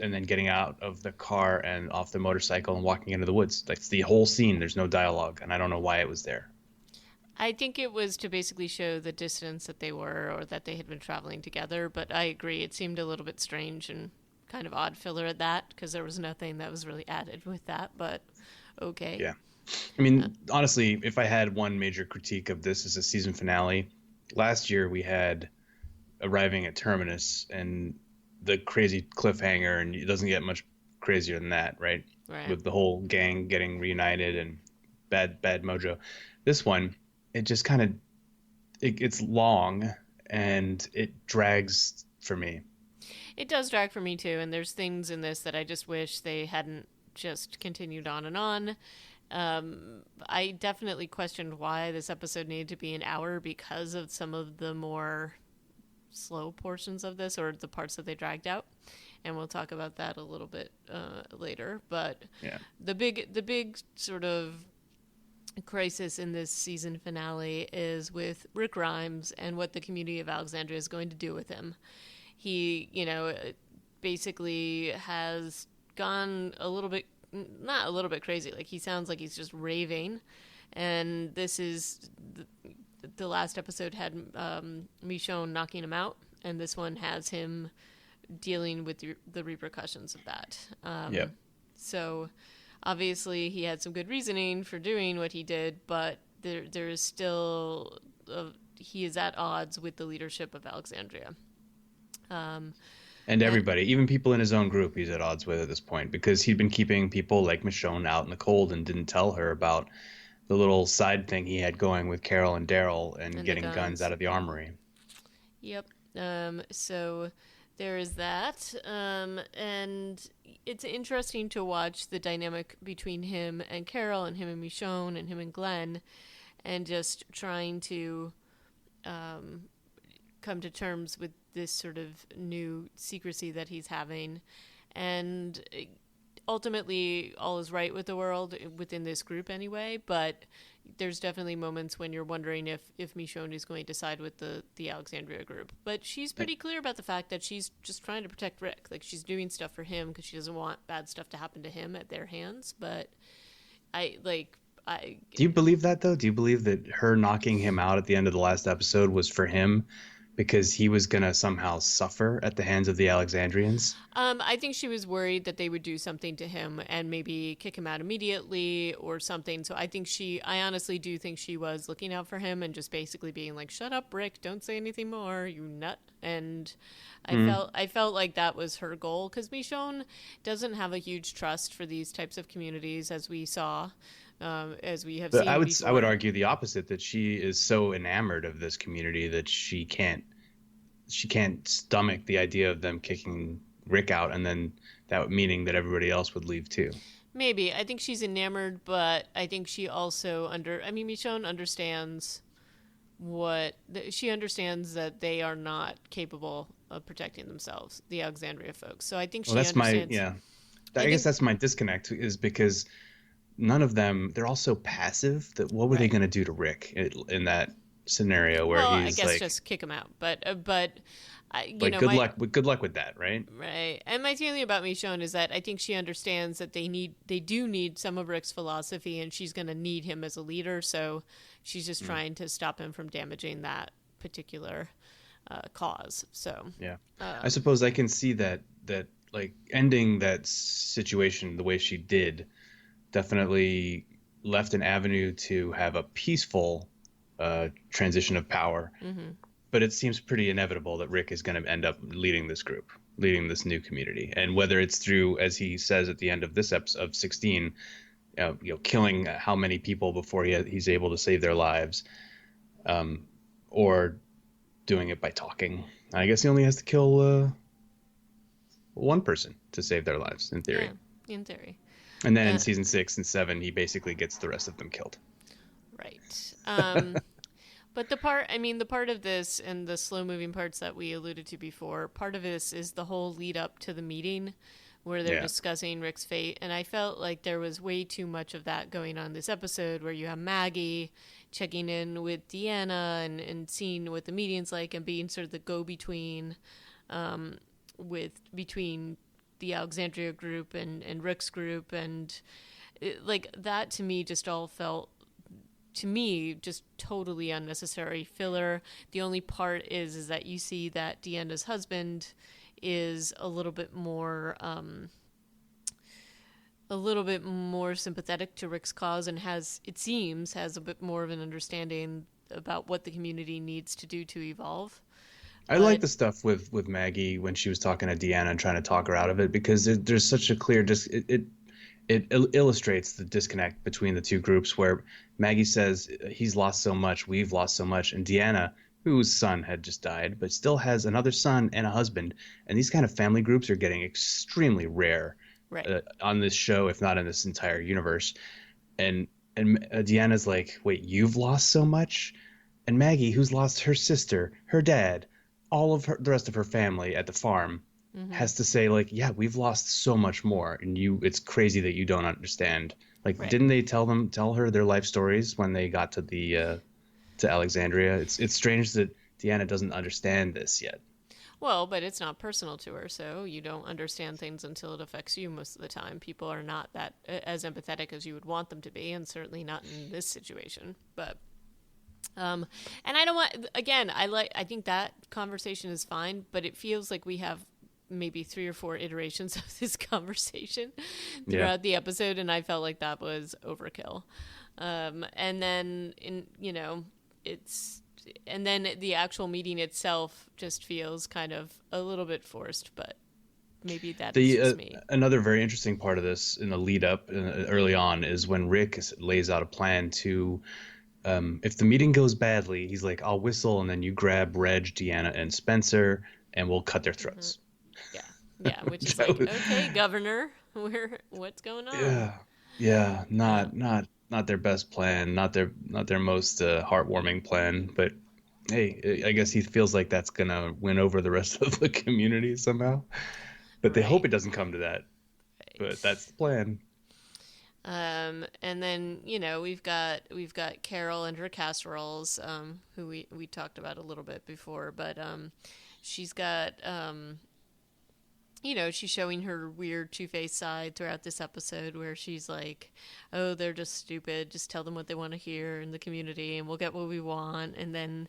and then getting out of the car and off the motorcycle and walking into the woods. That's the whole scene. There's no dialogue, and I don't know why it was there. I think it was to basically show the distance that they were, or that they had been traveling together. But I agree, it seemed a little bit strange and kind of odd filler at that, because there was nothing that was really added with that. But okay. Yeah. I mean, honestly, if I had one major critique of this as a season finale, last year we had arriving at Terminus and the crazy cliffhanger, and it doesn't get much crazier than that, right? With the whole gang getting reunited and bad mojo. This one, it just kind of, it's long and it drags for me. It does drag for me too, and there's things in this that I just wish they hadn't just continued on and on. I definitely questioned why this episode needed to be an hour because of some of the more slow portions of this, or the parts that they dragged out, and we'll talk about that a little bit later. But yeah, the big sort of crisis in this season finale is with Rick Grimes and what the community of Alexandria is going to do with him. He, basically has gone not a little bit crazy. Like, he sounds like he's just raving, and this is the last episode had Michonne knocking him out, and this one has him dealing with the repercussions of that. So obviously he had some good reasoning for doing what he did, but there is still he is at odds with the leadership of Alexandria. And everybody, even people in his own group, he's at odds with at this point, because he'd been keeping people like Michonne out in the cold and didn't tell her about the little side thing he had going with Carol and Daryl and getting guns out of the armory. Yep. So there is that. And it's interesting to watch the dynamic between him and Carol, and him and Michonne, and him and Glenn, and just trying to come to terms with this sort of new secrecy that he's having. And ultimately all is right with the world within this group anyway, but there's definitely moments when you're wondering if Michonne is going to side with the Alexandria group. But she's pretty clear about the fact that she's just trying to protect Rick. Like, she's doing stuff for him because she doesn't want bad stuff to happen to him at their hands. But I Do you believe that, though? Do you believe that her knocking him out at the end of the last episode was for him because he was going to somehow suffer at the hands of the Alexandrians? I think she was worried that they would do something to him and maybe kick him out immediately or something. So I honestly do think she was looking out for him and just basically being like, "Shut up, Rick! Don't say anything more, you nut." And I felt like that was her goal, because Michonne doesn't have a huge trust for these types of communities, as we saw. As we have But seen I before. would argue the opposite, that she is so enamored of this community that she can't stomach the idea of them kicking Rick out, and then that meaning that everybody else would leave too. Maybe. I think she's enamored, but I think she also Michonne understands she understands that they are not capable of protecting themselves, the Alexandria folks. So I think she understands. I guess that's my disconnect, is because none of them, they're all so passive that what were they going to do to Rick in that scenario where he's I guess like, just kick him out. But good luck with that, right? Right. And my feeling about Michonne is that I think she understands that they do need some of Rick's philosophy, and she's going to need him as a leader. So she's just trying to stop him from damaging that particular cause. So yeah, I suppose I can see that like ending that situation the way she did definitely left an avenue to have a peaceful transition of power. Mm-hmm. But it seems pretty inevitable that Rick is going to end up leading this group, leading this new community. And whether it's through, as he says at the end of this episode of 16, killing how many people before he's able to save their lives, or doing it by talking. I guess he only has to kill one person to save their lives, in theory. Yeah, in theory. And then in season 6 and 7, he basically gets the rest of them killed. Right. But the part of this and the slow moving parts that we alluded to before, part of this is the whole lead up to the meeting where they're discussing Rick's fate. And I felt like there was way too much of that going on this episode, where you have Maggie checking in with Deanna and seeing what the meeting's like and being sort of the go-between between the Alexandria group and Rick's group. And that to me just all felt, just totally unnecessary filler. The only part is that you see that Deanna's husband is a little bit more sympathetic to Rick's cause, and has a bit more of an understanding about what the community needs to do to evolve. I like the stuff with Maggie when she was talking to Deanna and trying to talk her out of it, because there's such a clear it illustrates the disconnect between the two groups, where Maggie says he's lost so much, we've lost so much, and Deanna, whose son had just died but still has another son and a husband, and these kind of family groups are getting extremely rare on this show, if not in this entire universe. And Deanna's like, wait, you've lost so much? And Maggie, who's lost her sister, her dad, all of the rest of her family at the farm, has to say, like, yeah, we've lost so much more, and it's crazy that you don't understand. Like, didn't they tell her their life stories when they got to to Alexandria? It's strange that Deanna doesn't understand this yet. Well, but it's not personal to her, so you don't understand things until it affects you most of the time. People are not that as empathetic as you would want them to be, and certainly not in this situation. But and I don't want, again, I think that conversation is fine, but it feels like we have maybe 3 or 4 iterations of this conversation throughout the episode, and I felt like that was overkill. And then the actual meeting itself just feels kind of a little bit forced, but maybe that's just me. Another very interesting part of this in the lead up early on is when Rick lays out a plan to, if the meeting goes badly, he's like, I'll whistle, and then you grab Reg, Deanna, and Spencer, and we'll cut their throats. Mm-hmm. Yeah, which is like, okay, Governor, what's going on? Yeah, not their best plan, not their most heartwarming plan, but hey, I guess he feels like that's gonna win over the rest of the community somehow. But they hope it doesn't come to that. But that's the plan. And then we've got Carol and her casseroles, who we talked about a little bit before, but she's got she's showing her weird two-faced side throughout this episode where she's like, oh, they're just stupid, just tell them what they want to hear in the community and we'll get what we want. And then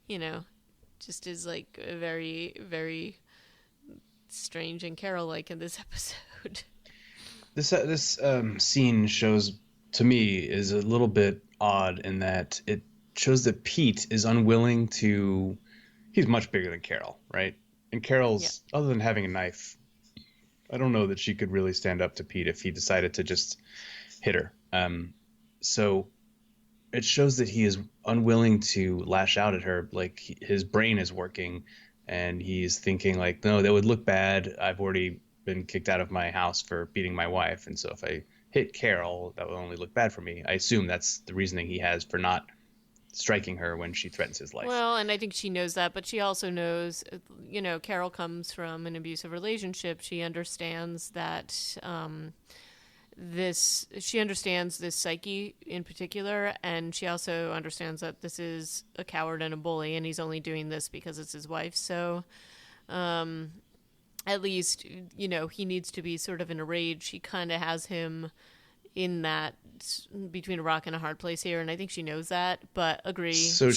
you know just is like a very, very strange and Carol like in this episode. This scene shows, to me, is a little bit odd in that it shows that Pete is unwilling to. He's much bigger than Carol, right? And Carol's, other than having a knife, I don't know that she could really stand up to Pete if he decided to just hit her. So it shows that he is unwilling to lash out at her. Like his brain is working, and he's thinking like, no, that would look bad. I've already been kicked out of my house for beating my wife, and so if I hit Carol, that will only look bad for me. I assume that's the reasoning he has for not striking her when she threatens his life. Well, and I think she knows that, but she also knows, Carol comes from an abusive relationship. She understands that she understands this psyche in particular, and she also understands that this is a coward and a bully, and he's only doing this because it's his wife. So, at least, he needs to be sort of in a rage. She kind of has him in that between a rock and a hard place here, and I think she knows that, but agree. So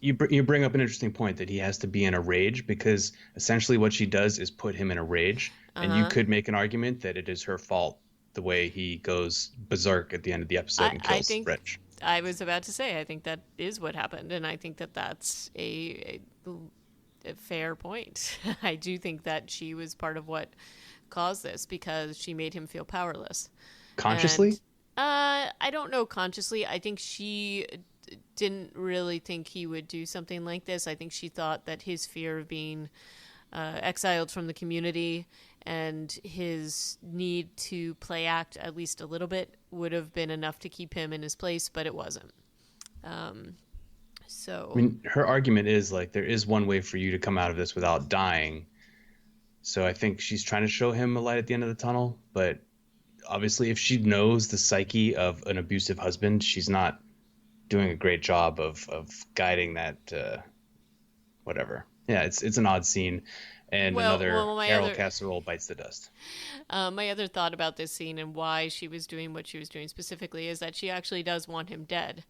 you bring up an interesting point that he has to be in a rage, because essentially what she does is put him in a rage, and you could make an argument that it is her fault the way he goes berserk at the end of the episode and kills Rich. I was about to say, I think that is what happened, and I think that that's a fair point. I do think that she was part of what caused this, because she made him feel powerless. Consciously? And, I don't know consciously. I think she didn't really think he would do something like this. I think she thought that his fear of being exiled from the community and his need to play act at least a little bit would have been enough to keep him in his place, but it wasn't. So I mean, her argument is like, there is one way for you to come out of this without dying. So I think she's trying to show him a light at the end of the tunnel, but obviously if she knows the psyche of an abusive husband, she's not doing a great job of guiding that whatever. Yeah, it's an odd scene. And Carol Casserole bites the dust. My other thought about this scene and why she was doing what she was doing specifically is that she actually does want him dead.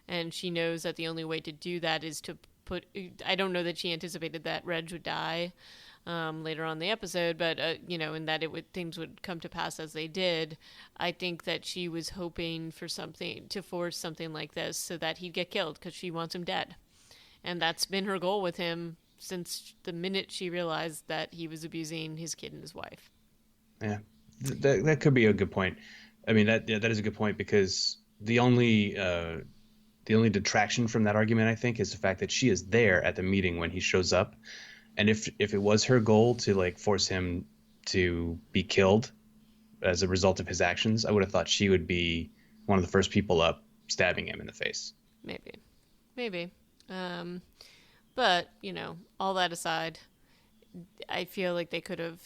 And she knows that the only way to do that is to put... I don't know that she anticipated that Reg would die later on in the episode, but, and that things would come to pass as they did. I think that she was hoping for something, to force something like this so that he'd get killed, because she wants him dead. And that's been her goal with him since the minute she realized that he was abusing his kid and his wife. Yeah, that could be a good point. I mean, that is a good point, because the only detraction from that argument, I think, is the fact that she is there at the meeting when he shows up. And if it was her goal to like force him to be killed as a result of his actions, I would have thought she would be one of the first people up, stabbing him in the face. Maybe. But, all that aside, I feel like they could have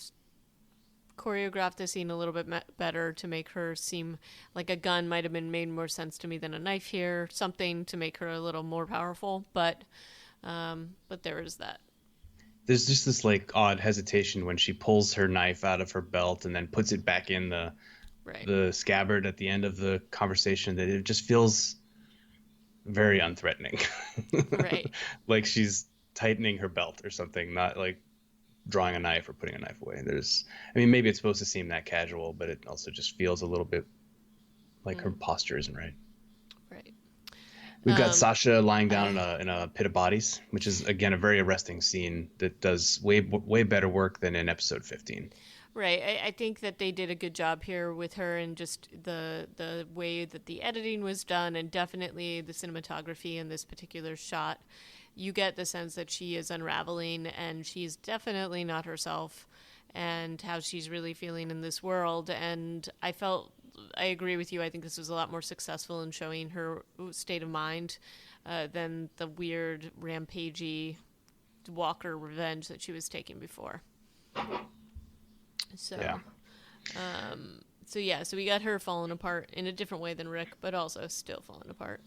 choreographed the scene a little bit better to make her seem like a gun might have been made more sense to me than a knife here. Something to make her a little more powerful, but there is that. There's just this like odd hesitation when she pulls her knife out of her belt and then puts it back in the scabbard at the end of the conversation, that it just feels very unthreatening. Right. Like she's tightening her belt or something, not like drawing a knife or putting a knife away. Maybe it's supposed to seem that casual, but it also just feels a little bit like her posture isn't right. Right. We've got Sasha lying down in a pit of bodies, which is, again, a very arresting scene that does way better work than in episode 15. Right. I think that they did a good job here with her, and just the way that the editing was done, and definitely the cinematography in this particular shot. You get the sense that she is unraveling, and she's definitely not herself, and how she's really feeling in this world. And I agree with you. I think this was a lot more successful in showing her state of mind than the weird, rampagey Walker revenge that she was taking before. So, yeah. So yeah, so we got her falling apart in a different way than Rick, but also still falling apart.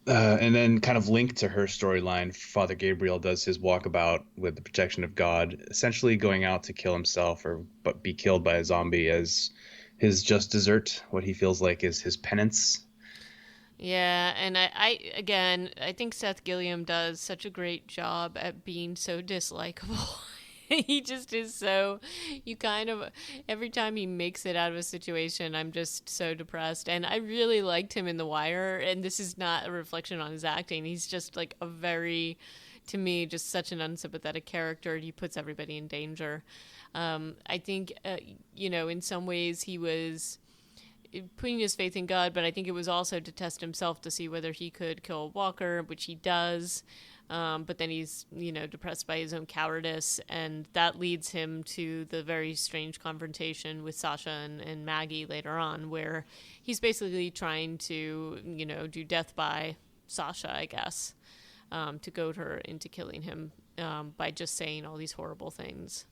And then, kind of linked to her storyline, Father Gabriel does his walkabout with the protection of God, essentially going out to kill himself or but be killed by a zombie as his just desert, what he feels like is his penance. Yeah, and I think Seth Gilliam does such a great job at being so dislikable. He just is so, you kind of, every time he makes it out of a situation, I'm just so depressed. And I really liked him in The Wire, and this is not a reflection on his acting. He's just like a very, to me, just such an unsympathetic character. He puts everybody in danger. I think, in some ways he was putting his faith in God, but I think it was also to test himself to see whether he could kill Walker, which he does. But then he's, depressed by his own cowardice, and that leads him to the very strange confrontation with Sasha and Maggie later on, where he's basically trying to, do death by Sasha, I guess, to goad her into killing him by just saying all these horrible things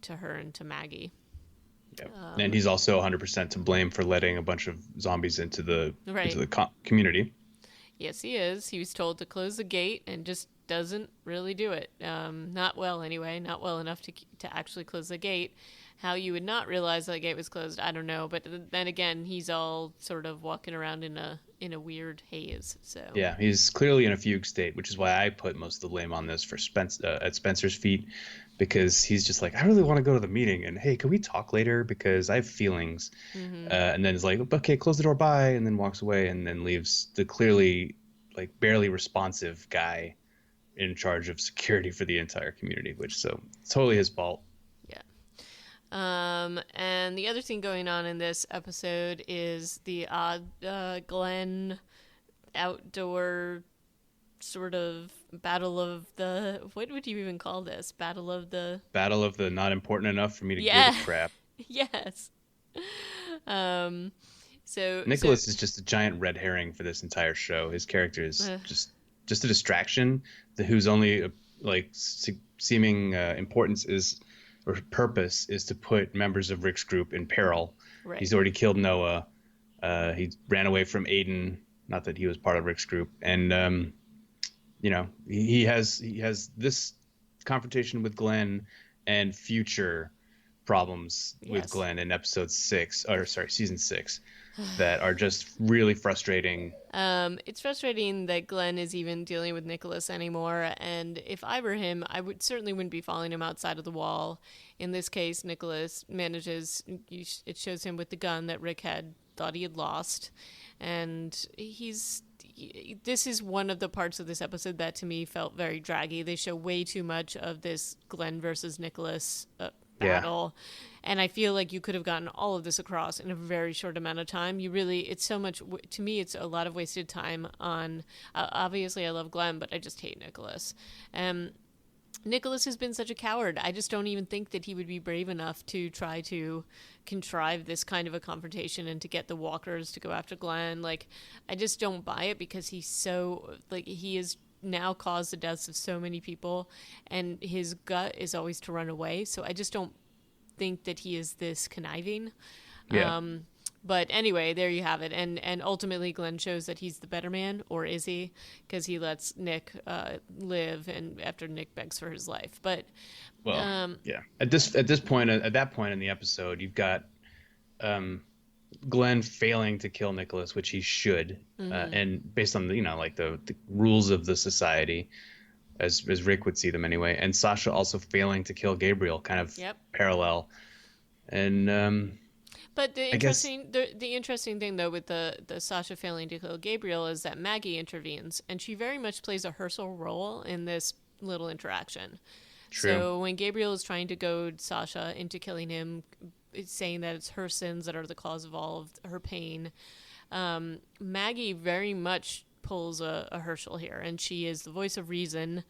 to her and to Maggie. Yep. And he's also 100% to blame for letting a bunch of zombies into the community. Yes, he is. He was told to close the gate and just doesn't really do it. Not well, anyway. Not well enough to actually close the gate. How you would not realize that gate was closed, I don't know. But then again, he's all sort of walking around in a weird haze. So yeah, he's clearly in a fugue state, which is why I put most of the blame on this for at Spencer's feet, because he's just like, I really want to go to the meeting, and hey, can we talk later because I have feelings. Mm-hmm. And then it's like, okay, close the door, bye, and then walks away, and then leaves the clearly like barely responsive guy in charge of security for the entire community, which so totally his fault. And the other thing going on in this episode is the odd Glenn outdoor sort of battle of the, what would you even call this? Battle of the not important enough for me to give a crap. Yes. So Nicholas is just a giant red herring for this entire show. His character is just a distraction. Whose only seeming importance is, or purpose is, to put members of Rick's group in peril. Right. He's already killed Noah. He ran away from Aiden. Not that he was part of Rick's group, and he has this confrontation with Glenn and future problems with Glenn in season 6 that are just really frustrating. It's frustrating that Glenn is even dealing with Nicholas anymore, and if I were him, I wouldn't be following him outside of the wall. In this case, Nicholas manages, it shows him with the gun that Rick had thought he had lost, and this is one of the parts of this episode that to me felt very draggy. They show way too much of this Glenn versus Nicholas battle. And I feel like you could have gotten all of this across in a very short amount of time. It's so much, to me, it's a lot of wasted time on, obviously I love Glenn, but I just hate Nicholas. Nicholas has been such a coward. I just don't even think that he would be brave enough to try to contrive this kind of a confrontation and to get the walkers to go after Glenn. Like, I just don't buy it, because he's so, he has now caused the deaths of so many people, and his gut is always to run away. So I just don't think that he is this conniving. Yeah. But anyway, there you have it. And ultimately Glenn shows that he's the better man, or is he? Because he lets Nick live, and after Nick begs for his life. But yeah. At that point in the episode, you've got Glenn failing to kill Nicholas, which he should, and based on the rules of the society, as Rick would see them anyway, and Sasha also failing to kill Gabriel, kind of parallel. And but the interesting thing though with the Sasha failing to kill Gabriel is that Maggie intervenes, and she very much plays a Herschel role in this little interaction. True. So when Gabriel is trying to goad Sasha into killing him, it's saying that it's her sins that are the cause of all of her pain, Maggie very much pulls a Herschel here, and she is the voice of reason,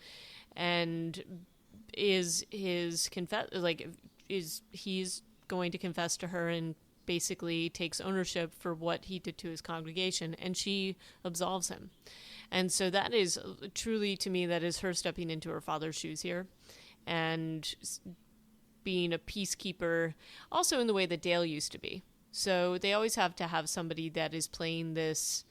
and he's going to confess to her, and basically takes ownership for what he did to his congregation, and she absolves him. And so that is truly, to me, that is her stepping into her father's shoes here, and being a peacekeeper, also in the way that Dale used to be. So they always have to have somebody that is playing this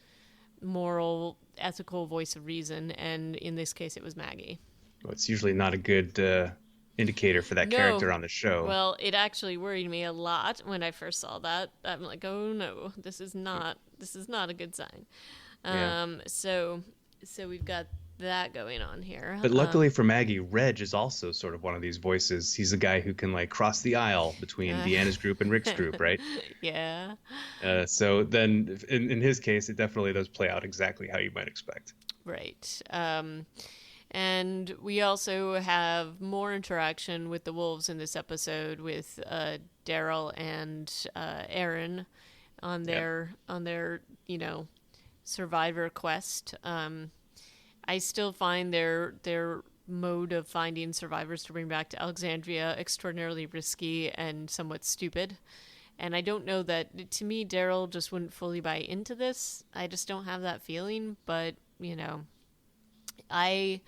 moral, ethical voice of reason, and in this case, it was Maggie. Well, it's usually not a good indicator for that character No. on the show. Well, it actually worried me a lot when I first saw that. I'm like, oh no, this is not a good sign. Yeah. So we've got that going on here. But luckily for Maggie, Reg is also sort of one of these voices. He's the guy who can like cross the aisle between Deanna's group and Rick's group, right? Yeah. So then in his case, it definitely does play out exactly how you might expect. Right. And we also have more interaction with the wolves in this episode with Daryl and Aaron on their survivor quest. I still find their mode of finding survivors to bring back to Alexandria extraordinarily risky and somewhat stupid. And I don't know that, to me, Daryl just wouldn't fully buy into this. I just don't have that feeling. But, I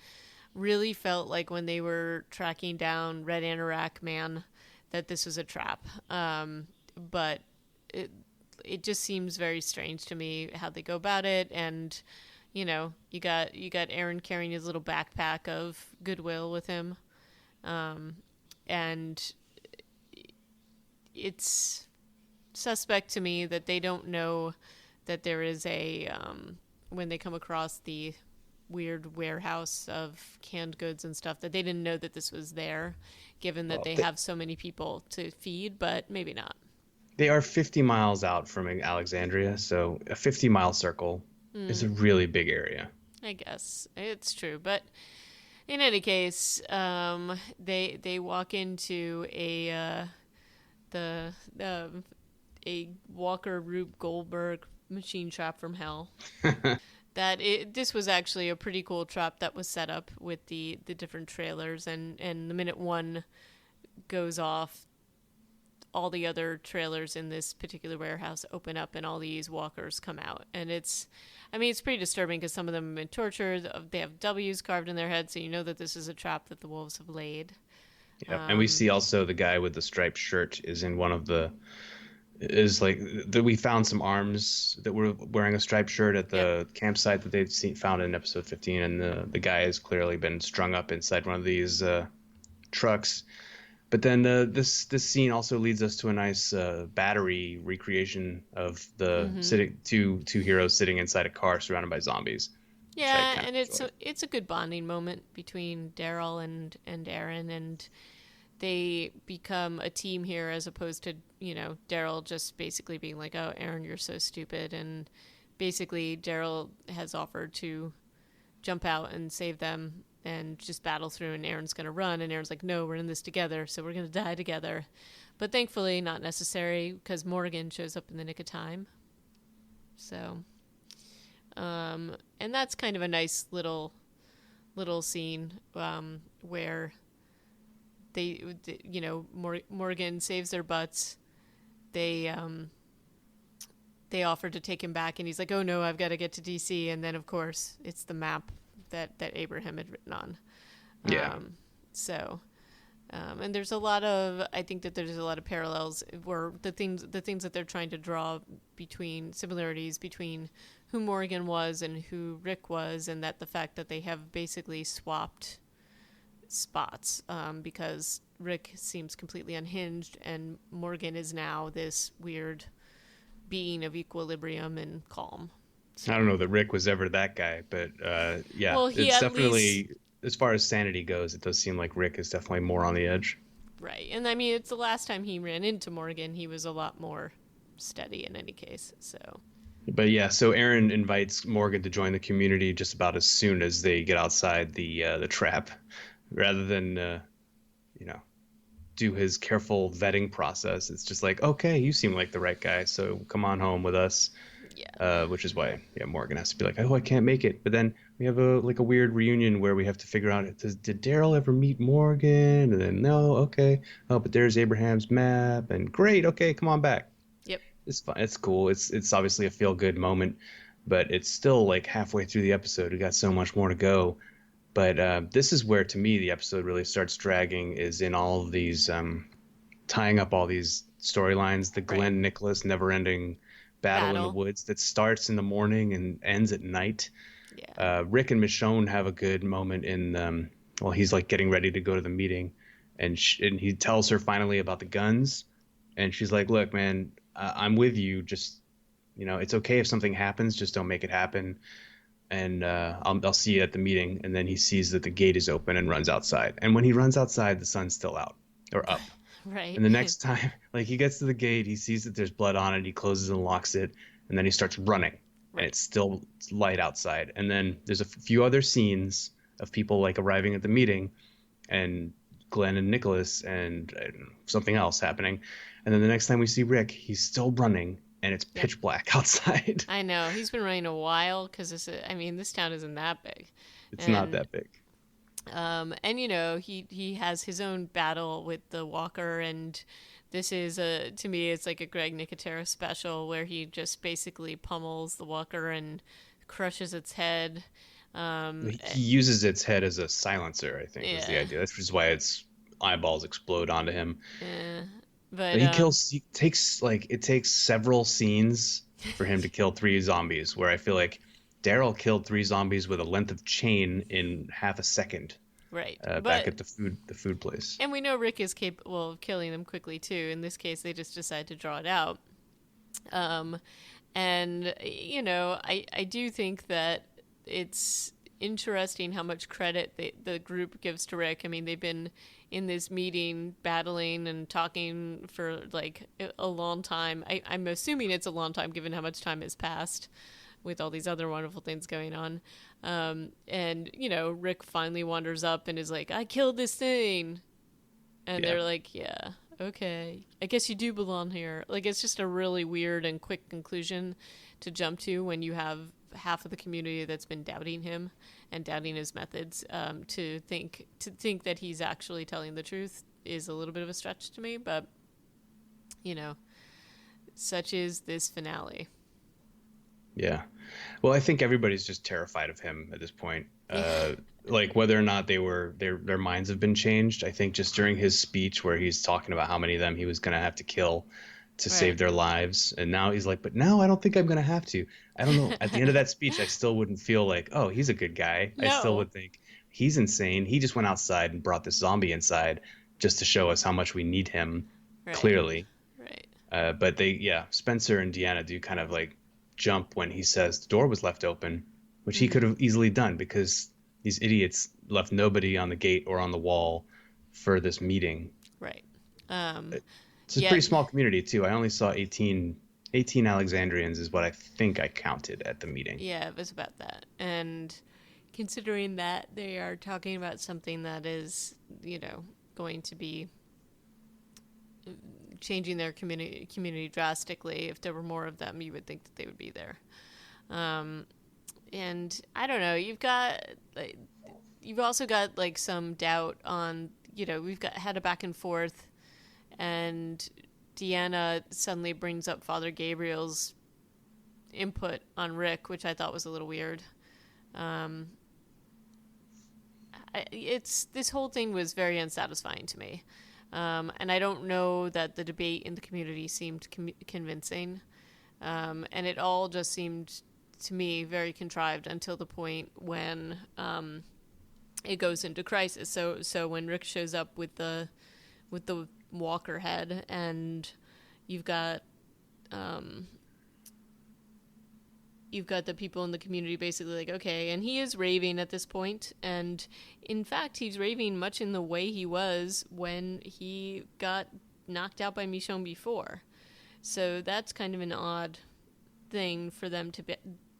really felt like when they were tracking down Red Anorak Man that this was a trap. But it just seems very strange to me how they go about it. And, you got Aaron carrying his little backpack of goodwill with him. And it's suspect to me that they don't know that there is when they come across the weird warehouse of canned goods and stuff, that they didn't know that this was there, given that they have so many people to feed, but maybe not. They are 50 miles out from Alexandria, so a 50-mile circle is a really big area. I guess it's true, but in any case, they walk into a Walker Rube Goldberg machine trap from hell. This was actually a pretty cool trap that was set up with the different trailers, and the minute one goes off, all the other trailers in this particular warehouse open up and all these walkers come out. And it's pretty disturbing because some of them have been tortured. They have W's carved in their head, so you know that this is a trap that the wolves have laid. Yeah, and we see also the guy with the striped shirt is in one of the... is like that we found some arms that were wearing a striped shirt at the campsite that they'd found in episode 15, and the guy has clearly been strung up inside one of these trucks. But then this scene also leads us to a nice battery recreation of the two heroes sitting inside a car surrounded by zombies. Yeah, and it's a good bonding moment between Daryl and Aaron, and they become a team here as opposed to, Daryl just basically being like, oh, Aaron, you're so stupid. And basically Daryl has offered to jump out and save them and just battle through, and Aaron's going to run. And Aaron's like, no, we're in this together, so we're going to die together. But thankfully not necessary, because Morgan shows up in the nick of time. So, and that's kind of a nice little scene where Morgan saves their butts. They offer to take him back, and he's like, oh no, I've got to get to DC. And then of course it's the map that Abraham had written on. And there's I think that there's a lot of parallels where the things that they're trying to draw similarities between who Morgan was and who Rick was, and that the fact that they have basically swapped spots, because Rick seems completely unhinged and Morgan is now this weird being of equilibrium and calm. I don't know that Rick was ever that guy, but yeah, well, it's definitely, as far as sanity goes, it does seem like Rick is definitely more on the edge. Right, and it's the last time he ran into Morgan, he was a lot more steady in any case, so... But yeah, so Aaron invites Morgan to join the community just about as soon as they get outside the trap, rather than do his careful vetting process. It's just like, okay, you seem like the right guy, so come on home with us. Yeah. Which is why Morgan has to be like, oh, I can't make it. But then we have a weird reunion where we have to figure out, did Daryl ever meet Morgan? And then no, okay. Oh, but there's Abraham's map, and great, okay, come on back. Yep. It's fun. It's cool. It's obviously a feel good moment, but it's still like halfway through the episode. We got so much more to go. But this is where, to me, the episode really starts dragging, is in all of these tying up all these storylines, the Right. Glenn Nicholas never-ending battle in the Battle. woods that starts in the morning and ends at night. Yeah. Rick and Michonne have a good moment in well, he's like getting ready to go to the meeting, and and he tells her finally about the guns, and she's like, "Look, man, I'm with you. Just it's okay if something happens. Just don't make it happen. And I'll see you at the meeting." And then he sees that the gate is open and runs outside. And when he runs outside, the sun's still out or up. Right. And the next time, like he gets to the gate, he sees that there's blood on it. He closes and locks it, and then he starts running, and Right. it's still light outside. And then there's a few other scenes of people like arriving at the meeting, and Glenn and Nicholas and something else happening. And then the next time we see Rick, he's still running, and it's Yep. pitch black outside. I know. He's been running a while because this town isn't that big. It's not that big. And he has his own battle with the Walker, and this is to me, it's like a Greg Nicotero special where he just basically pummels the Walker and crushes its head. He uses its head as a silencer, I think, is the Yeah. idea. That's just why its eyeballs explode onto him. But But it takes several scenes for him to kill 3 zombies, where I feel like Daryl killed 3 zombies with a length of chain in half a second. right. Back at the food place. And we know Rick is capable of killing them quickly too. In this case, they just decide to draw it out. And I do think that it's interesting how much credit the group gives to Rick. I mean, they've been in this meeting battling and talking for like a long time. I'm assuming it's a long time given how much time has passed with all these other wonderful things going on. And Rick finally wanders up and is like, "I killed this thing." And Yeah. they're like, "Yeah, okay. I guess you do belong here." Like, it's just a really weird and quick conclusion to jump to when you have half of the community that's been doubting him and doubting his methods. To think that he's actually telling the truth is a little bit of a stretch to me, but such is this finale. Yeah. Well, I think everybody's just terrified of him at this point. Like whether or not their minds have been changed. I think just during his speech where he's talking about how many of them he was going to have to kill to save their lives. And now he's like, but now I don't think I'm going to have to. I don't know. At the end of that speech, I still wouldn't feel like, oh, he's a good guy. No. I still would think he's insane. He just went outside and brought this zombie inside just to show us how much we need him, clearly. Right. But Spencer and Deanna do kind of like jump when he says the door was left open, which he could have easily done because these idiots left nobody on the gate or on the wall for this meeting. Right. It's a pretty small community too. I only saw 18 Alexandrians is what I think I counted at the meeting. Yeah, it was about that. And considering that they are talking about something that is, going to be changing their community drastically, if there were more of them, you would think that they would be there. And I don't know, you've also got like some doubt on, we've had a back and forth, and Deanna suddenly brings up Father Gabriel's input on Rick, which I thought was a little weird. This whole thing was very unsatisfying to me. And I don't know that the debate in the community seemed convincing. And it all just seemed to me very contrived until the point when it goes into crisis. So when Rick shows up with the Walker head, and you've got the people in the community basically like, okay, and he is raving at this point, and in fact he's raving much in the way he was when he got knocked out by Michonne before. So that's kind of an odd thing for them to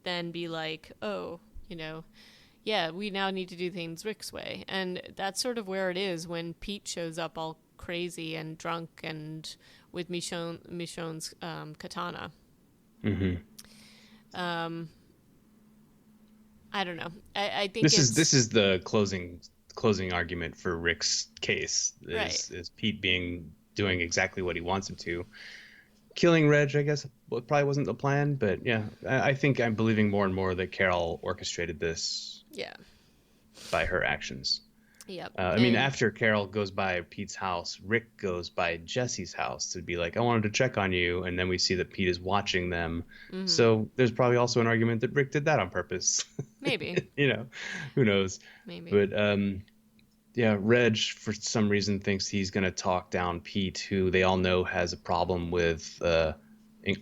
then be like, oh, yeah, we now need to do things Rick's way. And that's sort of where it is when Pete shows up all crazy and drunk and with Michonne's katana. Mm-hmm. I don't know. I think this is the closing argument for Rick's case is Pete doing exactly what he wants him to. Killing Reg, I guess, probably wasn't the plan, but yeah, I think I'm believing more and more that Carol orchestrated this. Yeah. By her actions. Yep. I mean, after Carol goes by Pete's house, Rick goes by Jesse's house to be like, I wanted to check on you. And then we see that Pete is watching them. So there's probably also an argument that Rick did that on purpose. Maybe. Who knows? Maybe. But yeah, Reg, for some reason, thinks he's going to talk down Pete, who they all know has a problem with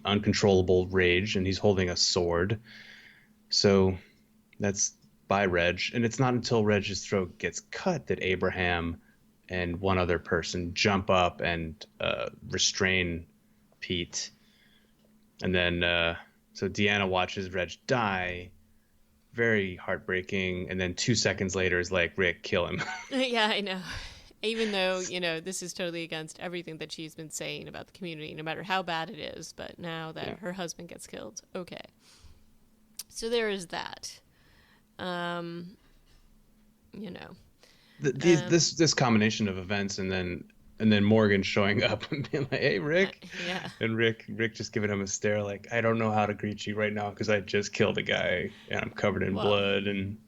uncontrollable rage, and he's holding a sword. So that's by Reg. And it's not until Reg's throat gets cut that Abraham and one other person jump up and restrain Pete. And then, so Deanna watches Reg die. Very heartbreaking. And then 2 seconds later is like, Rick, kill him. Yeah, I know. Even though, this is totally against everything that she's been saying about the community, no matter how bad it is. But now that her husband gets killed, okay. So there is that. This combination of events and then Morgan showing up and being like, "Hey, Rick," and Rick just giving him a stare like, "I don't know how to greet you right now because I just killed a guy and I'm covered in blood and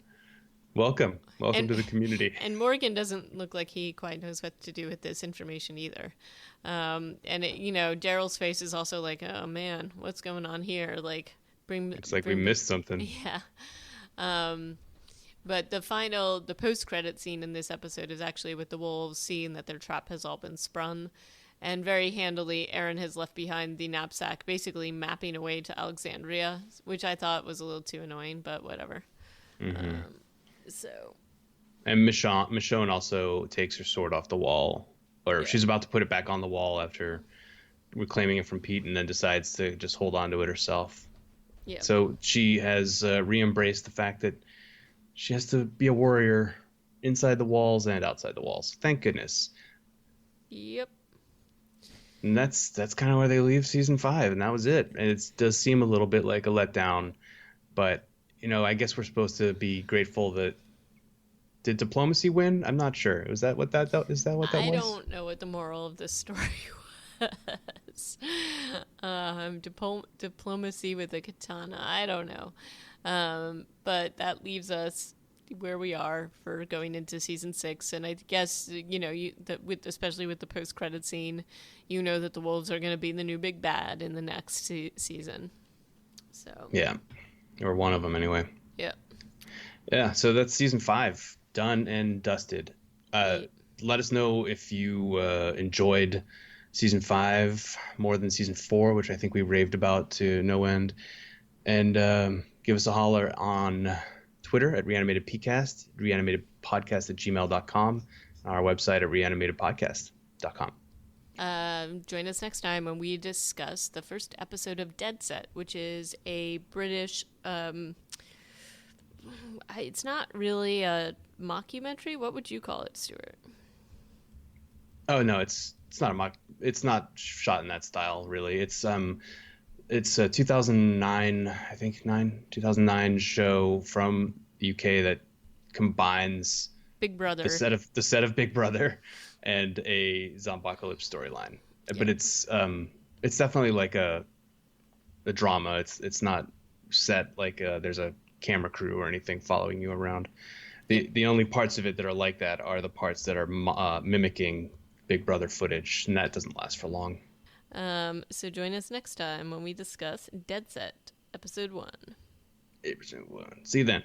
welcome to the community." And Morgan doesn't look like he quite knows what to do with this information either. Daryl's face is also like, "Oh man, what's going on here?" Like, we missed something. Yeah. But the post-credit scene in this episode is actually with the wolves seeing that their trap has all been sprung. And very handily, Aaron has left behind the knapsack, basically mapping away to Alexandria, which I thought was a little too annoying, but whatever. Mm-hmm. So. And Michonne also takes her sword off the wall, or she's about to put it back on the wall after reclaiming it from Pete, and then decides to just hold on to it herself. Yeah. So she has re-embraced the fact that she has to be a warrior inside the walls and outside the walls. Thank goodness. Yep. And that's kind of where they leave season 5, and that was it. And it does seem a little bit like a letdown, but I guess we're supposed to be grateful that. Did diplomacy win? I'm not sure. Is that what that was? I don't know what the moral of this story was. Diplomacy with a katana. I don't know. But that leaves us where we are for going into season 6. And I guess, especially with the post-credit scene, that the wolves are going to be the new big bad in the next season. So. Yeah. Or one of them anyway. Yeah. Yeah. So that's season 5. Done and dusted. Let us know if you enjoyed season 5 more than season 4, which I think we raved about to no end. And give us a holler on Twitter at reanimatedpcast, reanimatedpodcast@gmail.com, on our website at reanimatedpodcast.com. Join us next time when we discuss the first episode of Dead Set, which is a British... it's not really a mockumentary. What would you call it, Stuart? Oh no, it's not a mock. It's not shot in that style, really. It's a 2009, 2009 show from the UK that combines Big Brother, the set of Big Brother, and a Zombocalypse storyline. Yeah. But it's definitely like a drama. It's not set like there's a camera crew or anything following you around. The only parts of it that are like that are the parts that are mimicking Big Brother footage, and that doesn't last for long. So join us next time when we discuss Dead Set, episode 1. Episode 1. See you then.